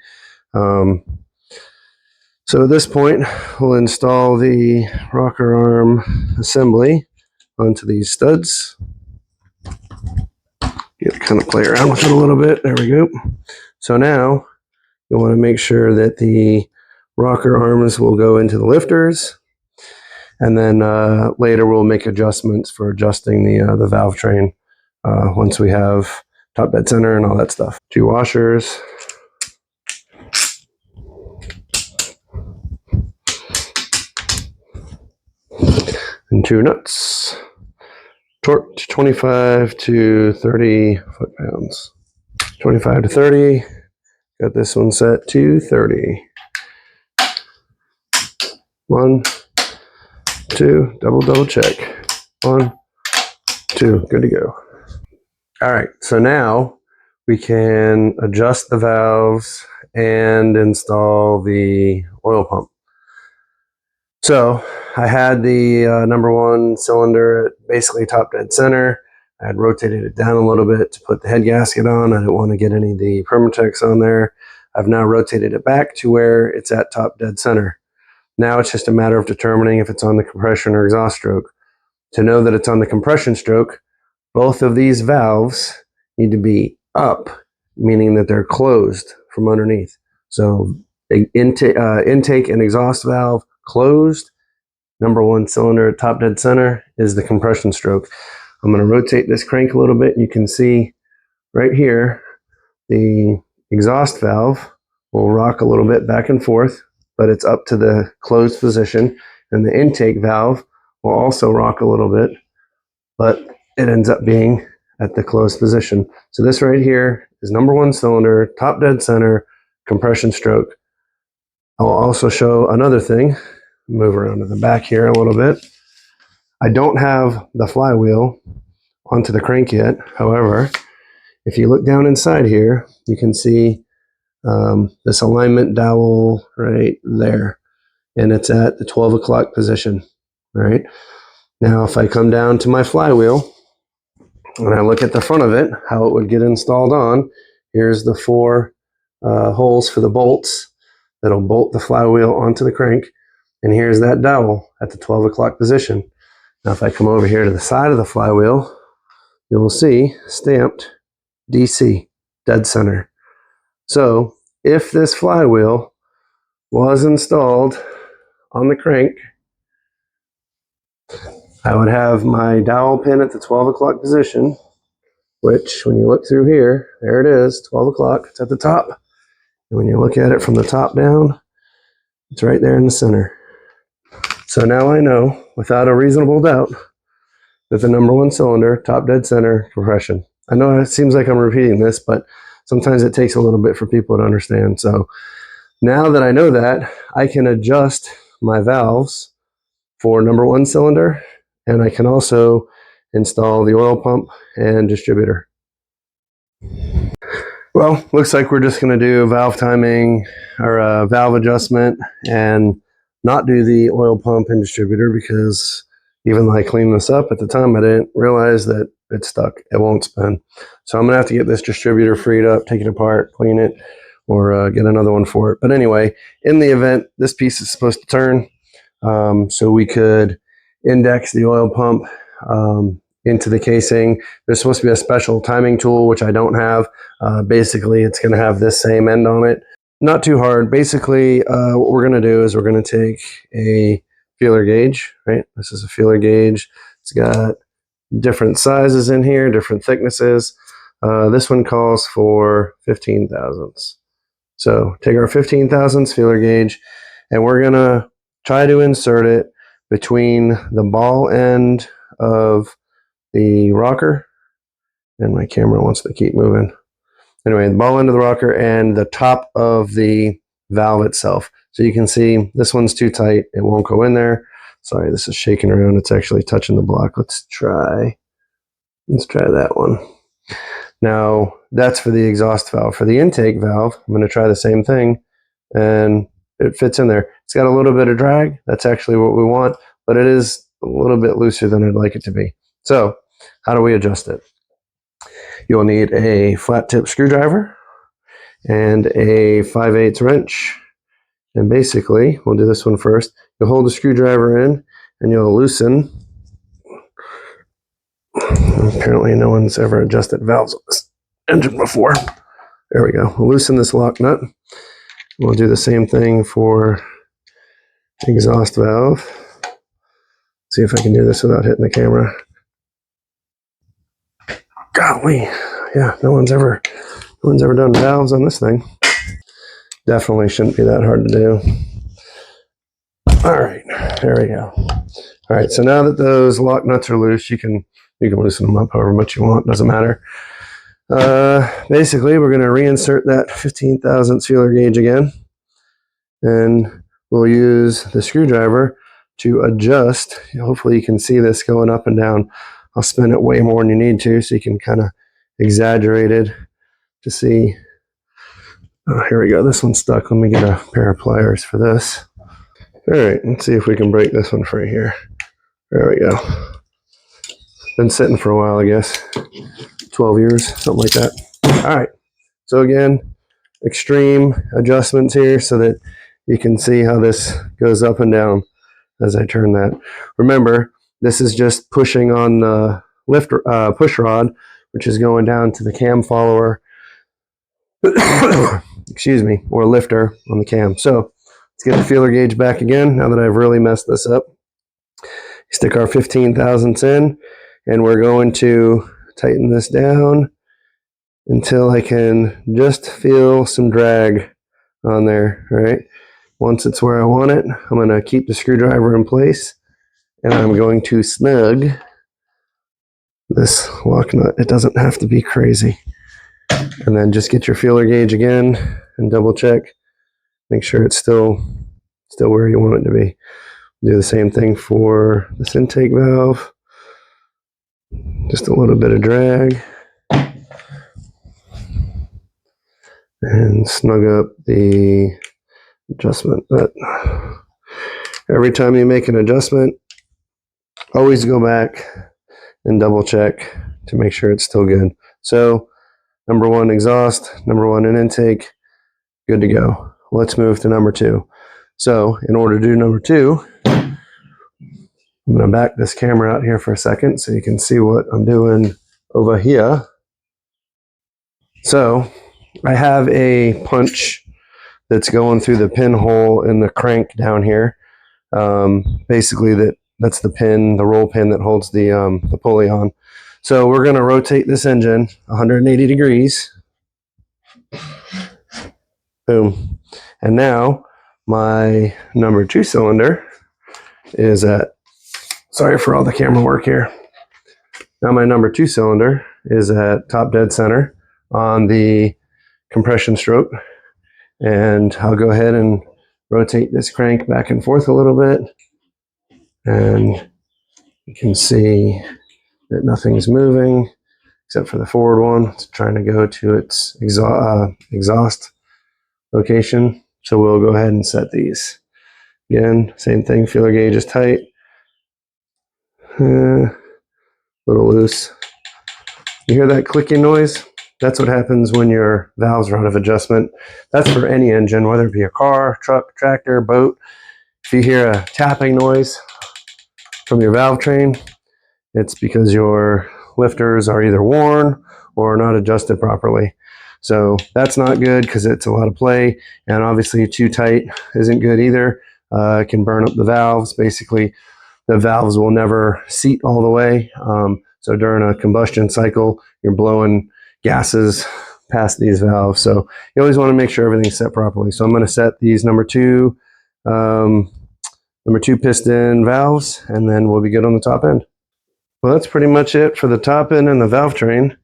So at this point, we'll install the rocker arm assembly onto these studs. Kind of play around with it a little bit. There we go. So now you want to make sure that the rocker arms will go into the lifters. And then later we'll make adjustments for adjusting the valve train once we have top dead center and all that stuff. 2 washers. And 2 nuts. Torqued 25 to 30 foot-pounds. 25 to 30. Got this one set to 30. 1, 2, double check. 1, 2, good to go. All right, so now we can adjust the valves and install the oil pump. So I had the number one cylinder at basically top dead center. I had rotated it down a little bit to put the head gasket on. I didn't want to get any of the Permatex on there. I've now rotated it back to where it's at top dead center. Now it's just a matter of determining if it's on the compression or exhaust stroke. To know that it's on the compression stroke, both of these valves need to be up, meaning that they're closed from underneath. So intake and exhaust valve closed. Number one cylinder at top dead center is the compression stroke. I'm going to rotate this crank a little bit. You can see right here the exhaust valve will rock a little bit back and forth, but it's up to the closed position. And the intake valve will also rock a little bit, but it ends up being at the closed position. So this right here is number one cylinder, top dead center, compression stroke. I'll also show another thing. Move around to the back here a little bit. I don't have the flywheel onto the crank yet. However, if you look down inside here, you can see this alignment dowel right there, and it's at the 12 o'clock position. All right. Now, if I come down to my flywheel and I look at the front of it, how it would get installed on, here's the four holes for the bolts that'll bolt the flywheel onto the crank. And here's that dowel at the 12 o'clock position. Now, if I come over here to the side of the flywheel, you will see stamped DC, dead center. So if this flywheel was installed on the crank, I would have my dowel pin at the 12 o'clock position, which when you look through here, there it is, 12 o'clock, it's at the top. And when you look at it from the top down, it's right there in the center. So now I know, without a reasonable doubt, that the number one cylinder, top dead center, compression. I know it seems like I'm repeating this, but sometimes it takes a little bit for people to understand. So now that I know that, I can adjust my valves for number one cylinder, and I can also install the oil pump and distributor. Well, looks like we're just going to do valve timing or valve adjustment and not do the oil pump and distributor, because even though I cleaned this up at the time, I didn't realize that it's stuck. It won't spin. So I'm going to have to get this distributor freed up, take it apart, clean it, or get another one for it. But anyway, in the event this piece is supposed to turn, so we could index the oil pump into the casing. There's supposed to be a special timing tool, which I don't have. Basically, it's going to have this same end on it. Not too hard. Basically, what we're going to do is we're going to take a feeler gauge, right? This is a feeler gauge. It's got different sizes in here, different thicknesses. This one calls for 15 thousandths. So take our 15 thousandths feeler gauge, and we're going to try to insert it between the ball end of the rocker, and my camera wants to keep moving. Anyway, the ball end of the rocker and the top of the valve itself. So you can see this one's too tight. It won't go in there. Sorry, this is shaking around. It's actually touching the block. Let's try that one. Now, that's for the exhaust valve. For the intake valve, I'm going to try the same thing, and it fits in there. It's got a little bit of drag. That's actually what we want, but it is a little bit looser than I'd like it to be. So how do we adjust it? You'll need a flat tip screwdriver and a 5/8 wrench. And basically, we'll do this one first. You'll hold the screwdriver in and you'll loosen. Apparently no one's ever adjusted valves on this engine before. There we go. We'll loosen this lock nut. We'll do the same thing for exhaust valve. See if I can do this without hitting the camera. Golly, yeah, no one's ever done valves on this thing. Definitely shouldn't be that hard to do. All right, there we go. All right, so now that those lock nuts are loose, you can loosen them up however much you want, doesn't matter. Basically, we're going to reinsert that 15 thousandths feeler gauge again, and we'll use the screwdriver to adjust. Hopefully you can see this going up and down. I'll spin it way more than you need to, so you can kind of exaggerate it to see. Oh, here we go. This one's stuck. Let me get a pair of pliers for this. All right, let's see if we can break this one free here. There we go. Been sitting for a while, I guess. 12 years, something like that. All right, so again, extreme adjustments here so that you can see how this goes up and down as I turn that. Remember, this is just pushing on the lift push rod, which is going down to the cam follower, excuse me, or lifter on the cam. So let's get the feeler gauge back again now that I've really messed this up. Stick our 15 thousandths in, and we're going to tighten this down until I can just feel some drag on there. All right. Once it's where I want it, I'm going to keep the screwdriver in place, and I'm going to snug this lock nut. It doesn't have to be crazy. And then just get your feeler gauge again and double check. Make sure it's still where you want it to be. Do the same thing for this intake valve. Just a little bit of drag. And snug up the adjustment nut. Every time you make an adjustment, always go back and double check to make sure it's still good. So, number one exhaust, number one in intake, good to go. Let's move to number two. So, in order to do number two, I'm going to back this camera out here for a second so you can see what I'm doing over here. So, I have a punch that's going through the pinhole in the crank down here. Basically, that's the pin, the roll pin that holds the pulley on. So we're going to rotate this engine 180 degrees. Boom. And now my number two cylinder is at, sorry for all the camera work here. Now my number two cylinder is at top dead center on the compression stroke. And I'll go ahead and rotate this crank back and forth a little bit. And you can see that nothing's moving except for the forward one. It's trying to go to its exhaust location. So we'll go ahead and set these. Again, same thing, feeler gauge is tight. A little loose. You hear that clicking noise? That's what happens when your valves are out of adjustment. That's for any engine, whether it be a car, truck, tractor, boat. If you hear a tapping noise from your valve train, it's because your lifters are either worn or not adjusted properly. So that's not good because it's a lot of play, and obviously too tight isn't good either. It can burn up the valves. Basically, the valves will never seat all the way. So during a combustion cycle, you're blowing gases past these valves. So you always want to make sure everything's set properly. So I'm going to set these number two piston valves, and then we'll be good on the top end. Well, that's pretty much it for the top end and the valve train.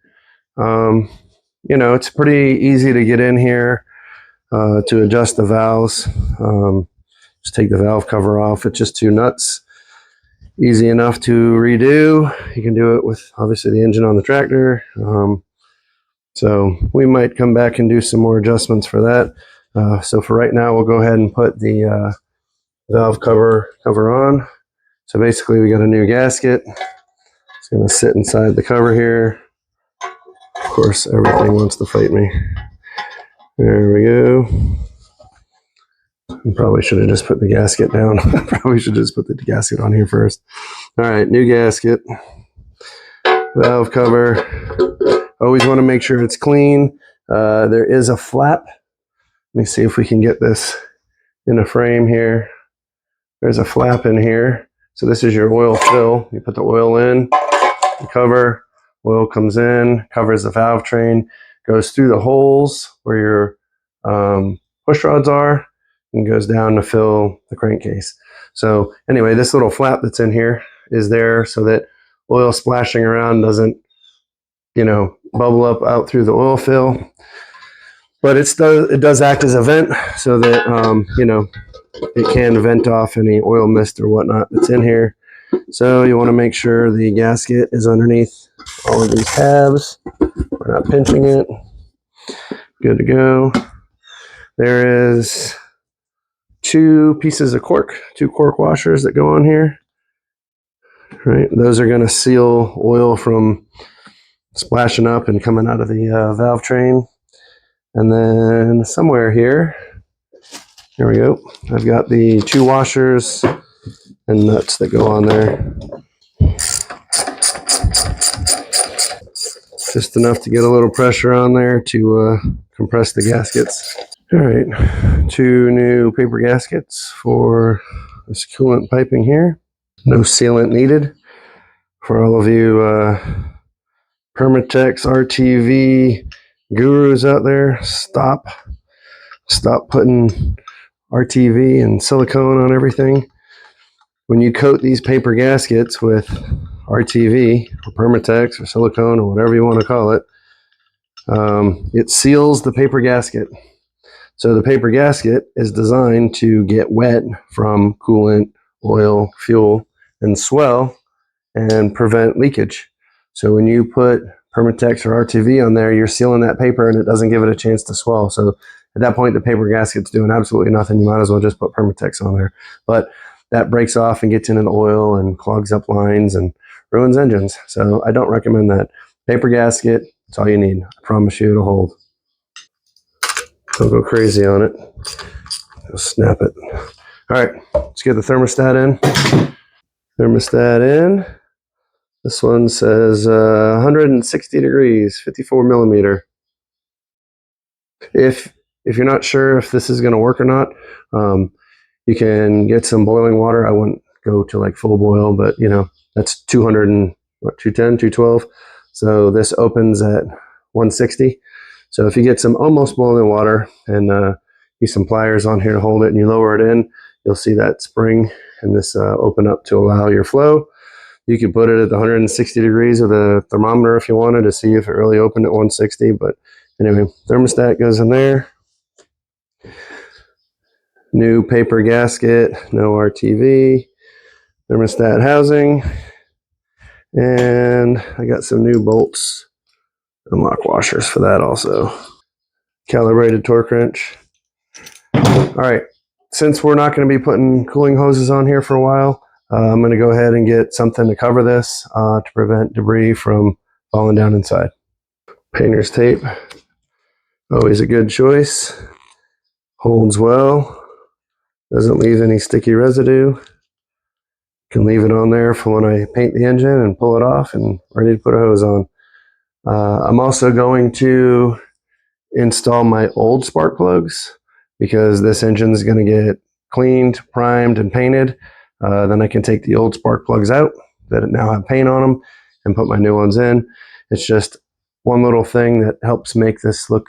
You know, it's pretty easy to get in here to adjust the valves. Just take the valve cover off. It's just two nuts. Easy enough to redo. You can do it with obviously the engine on the tractor. So we might come back and do some more adjustments for that. So for right now, we'll go ahead and put the valve cover on. So basically we got a new gasket. It's going to sit inside the cover here. Of course, everything wants to fight me. There we go. I probably should have just put the gasket down. I probably should just put the gasket on here first. All right, new gasket. Valve cover. Always want to make sure it's clean. There is a flap. Let me see if we can get this in a frame here. There's a flap in here. So this is your oil fill. You put the oil in, the cover, oil comes in, covers the valve train, goes through the holes where your push rods are, and goes down to fill the crankcase. So anyway, this little flap that's in here is there so that oil splashing around doesn't, you know, bubble up out through the oil fill. But it does act as a vent so that, you know, it can vent off any oil mist or whatnot that's in here. So you want to make sure the gasket is underneath all of these tabs. We're not pinching it. Good to go. There is 2 pieces of cork, 2 cork washers that go on here. Right, those are going to seal oil from splashing up and coming out of the valve train. And then somewhere here we go. I've got the 2 washers and nuts that go on there. Just enough to get a little pressure on there to compress the gaskets. All right, 2 new paper gaskets for this coolant piping here. No sealant needed. For all of you Permatex RTV gurus out there, stop putting RTV and silicone on everything. When you coat these paper gaskets with RTV or Permatex or silicone or whatever you want to call it, it seals the paper gasket. So the paper gasket is designed to get wet from coolant, oil, fuel, and swell and prevent leakage. So when you put Permatex or RTV on there, you're sealing that paper and it doesn't give it a chance to swell. So at that point, the paper gasket's doing absolutely nothing. You might as well just put Permatex on there. But that breaks off and gets into the oil and clogs up lines and ruins engines. So I don't recommend that. Paper gasket, that's all you need. I promise you it'll hold. Don't go crazy on it. Just snap it. All right, let's get the thermostat in. Thermostat in. This one says 160 degrees, 54 millimeter. If you're not sure if this is going to work or not, you can get some boiling water. I wouldn't go to like full boil, but you know, that's 210, 212. So this opens at 160. So if you get some almost boiling water and use some pliers on here to hold it and you lower it in, you'll see that spring and this open up to allow your flow. You could put it at the 160 degrees with a thermometer if you wanted to see if it really opened at 160. But anyway, thermostat goes in there. New paper gasket, no RTV, thermostat housing, and I got some new bolts and lock washers for that also. Calibrated torque wrench. All right, since we're not going to be putting cooling hoses on here for a while, I'm going to go ahead and get something to cover this to prevent debris from falling down inside. Painter's tape, always a good choice. Holds well. Doesn't leave any sticky residue. Can leave it on there for when I paint the engine and pull it off and ready to put a hose on. I'm also going to install my old spark plugs because this engine is going to get cleaned, primed, and painted. Then I can take the old spark plugs out that now have paint on them and put my new ones in. It's just one little thing that helps make this look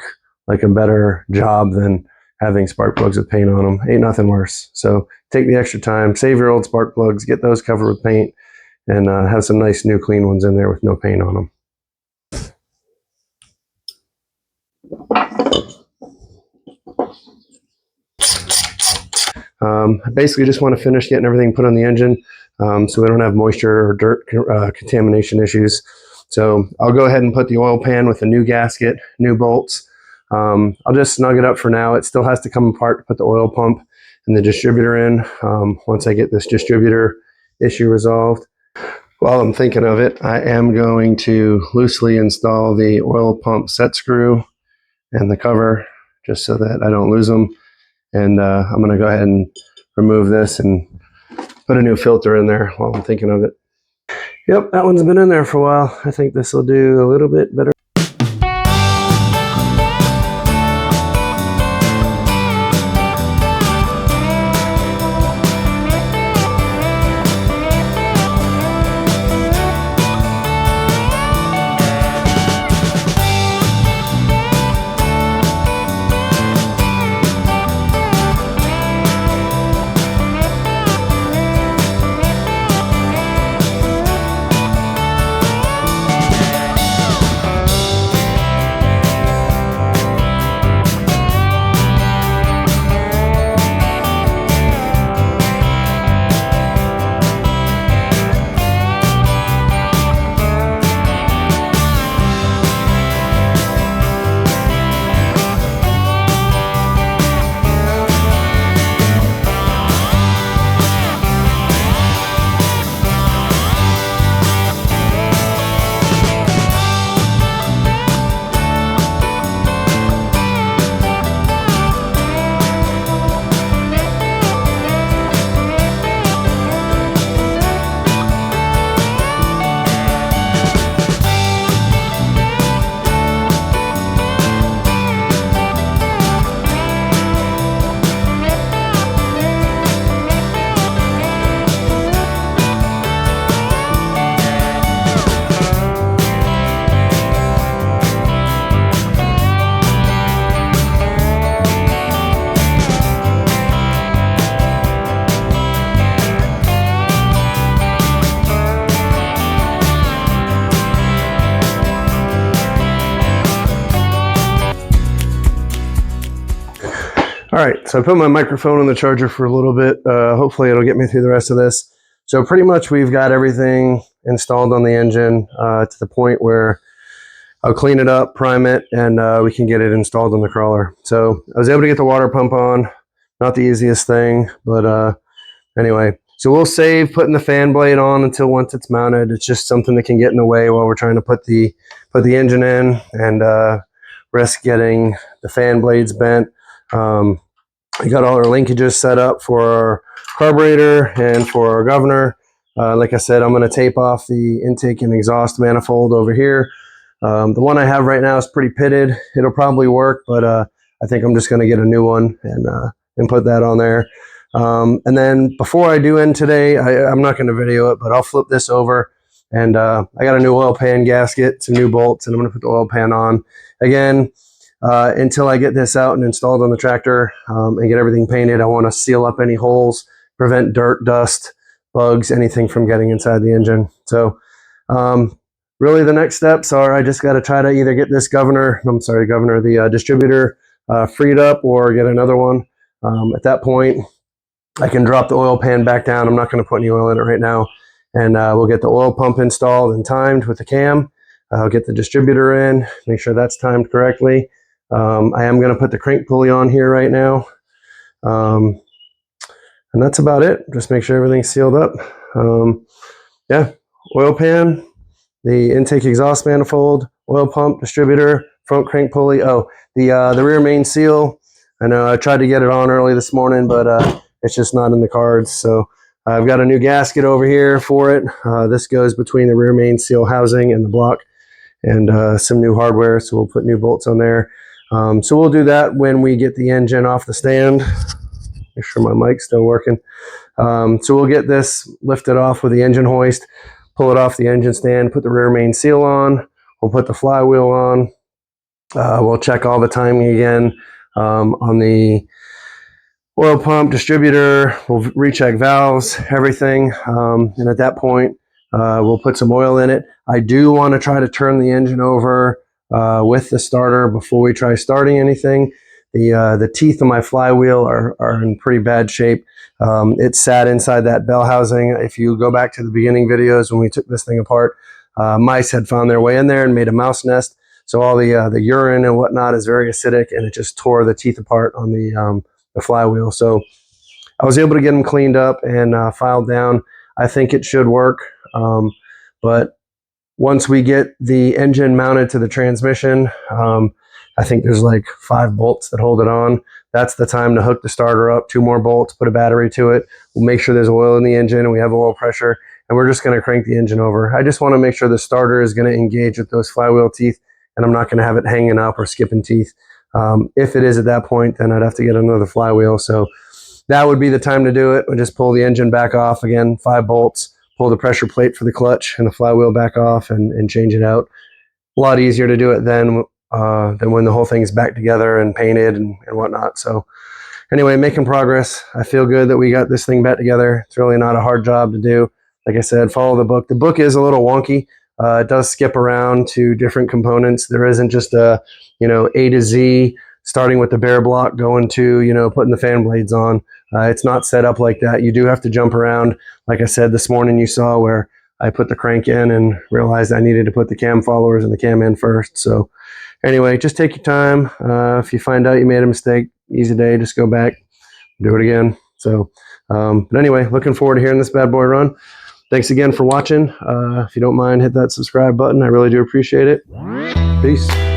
like a better job than having spark plugs with paint on them. Ain't nothing worse. So take the extra time, save your old spark plugs, get those covered with paint, and have some nice new clean ones in there with no paint on them. I basically just want to finish getting everything put on the engine so we don't have moisture or dirt contamination issues. So I'll go ahead and put the oil pan with a new gasket, new bolts. I'll just snug it up for now. It still has to come apart to put the oil pump and the distributor in once I get this distributor issue resolved. While I'm thinking of it, I am going to loosely install the oil pump set screw and the cover just so that I don't lose them. And I'm going to go ahead and remove this and put a new filter in there while I'm thinking of it. Yep, that one's been in there for a while. I think this will do a little bit better. right, so I put my microphone on the charger for a little bit. Hopefully it'll get me through the rest of this. So pretty much we've got everything installed on the engine to the point where I'll clean it up, prime it, and we can get it installed on the crawler. So I was able to get the water pump on. Not the easiest thing, but anyway. So we'll save putting the fan blade on until once it's mounted. It's just something that can get in the way while we're trying to put the engine in and risk getting the fan blades bent. We got all our linkages set up for our carburetor and for our governor. Like I said, I'm going to tape off the intake and exhaust manifold over here. The one I have right now is pretty pitted. It'll probably work, but I think I'm just going to get a new one and put that on there. And then before I do end today, I'm not going to video it, but I'll flip this over. And I got a new oil pan gasket, some new bolts, and I'm going to put the oil pan on. Again, until I get this out and installed on the tractor and get everything painted, I want to seal up any holes, prevent dirt, dust, bugs, anything from getting inside the engine. So really the next steps are I just got to try to either get this the distributor freed up or get another one. At that point, I can drop the oil pan back down. I'm not going to put any oil in it right now. And we'll get the oil pump installed and timed with the cam. I'll get the distributor in, make sure that's timed correctly. I am going to put the crank pulley on here right now. And that's about it. Just make sure everything's sealed up. Yeah, oil pan, the intake exhaust manifold, oil pump, distributor, front crank pulley. Oh, the rear main seal. I know I tried to get it on early this morning, but it's just not in the cards. So I've got a new gasket over here for it. This goes between the rear main seal housing and the block, and some new hardware. So we'll put new bolts on there. So we'll do that when we get the engine off the stand. Make sure my mic's still working. So we'll get this lifted off with the engine hoist, pull it off the engine stand, put the rear main seal on. We'll put the flywheel on. We'll check all the timing again on the oil pump, distributor. We'll recheck valves, everything. And at that point, we'll put some oil in it. I do want to try to turn the engine over with the starter before we try starting anything. The teeth of my flywheel are in pretty bad shape. It sat inside that bell housing. If you go back to the beginning videos when we took this thing apart, mice had found their way in there and made a mouse nest. So all the urine and whatnot is very acidic, and it just tore the teeth apart on the flywheel. So I was able to get them cleaned up and filed down. I think it should work. But once we get the engine mounted to the transmission, I think there's like 5 bolts that hold it on. That's the time to hook the starter up, 2 more bolts, put a battery to it. We'll make sure there's oil in the engine and we have oil pressure, and we're just going to crank the engine over. I just want to make sure the starter is going to engage with those flywheel teeth, and I'm not going to have it hanging up or skipping teeth. If it is at that point, then I'd have to get another flywheel. So that would be the time to do it. We'll just pull the engine back off again, 5 bolts, pull the pressure plate for the clutch and the flywheel back off and change it out. A lot easier to do it then than when the whole thing's back together and painted and whatnot. So anyway, making progress. I feel good that we got this thing back together. It's really not a hard job to do. Like I said, follow the book. The book is a little wonky. It does skip around to different components. There isn't just a, A to Z, starting with the bare block, going to, putting the fan blades on. It's not set up like that. You do have to jump around. Like I said, this morning you saw where I put the crank in and realized I needed to put the cam followers and the cam in first. So anyway, just take your time. If you find out you made a mistake, easy day, just go back, do it again. So, but anyway, looking forward to hearing this bad boy run. Thanks again for watching. If you don't mind, hit that subscribe button. I really do appreciate it. Peace.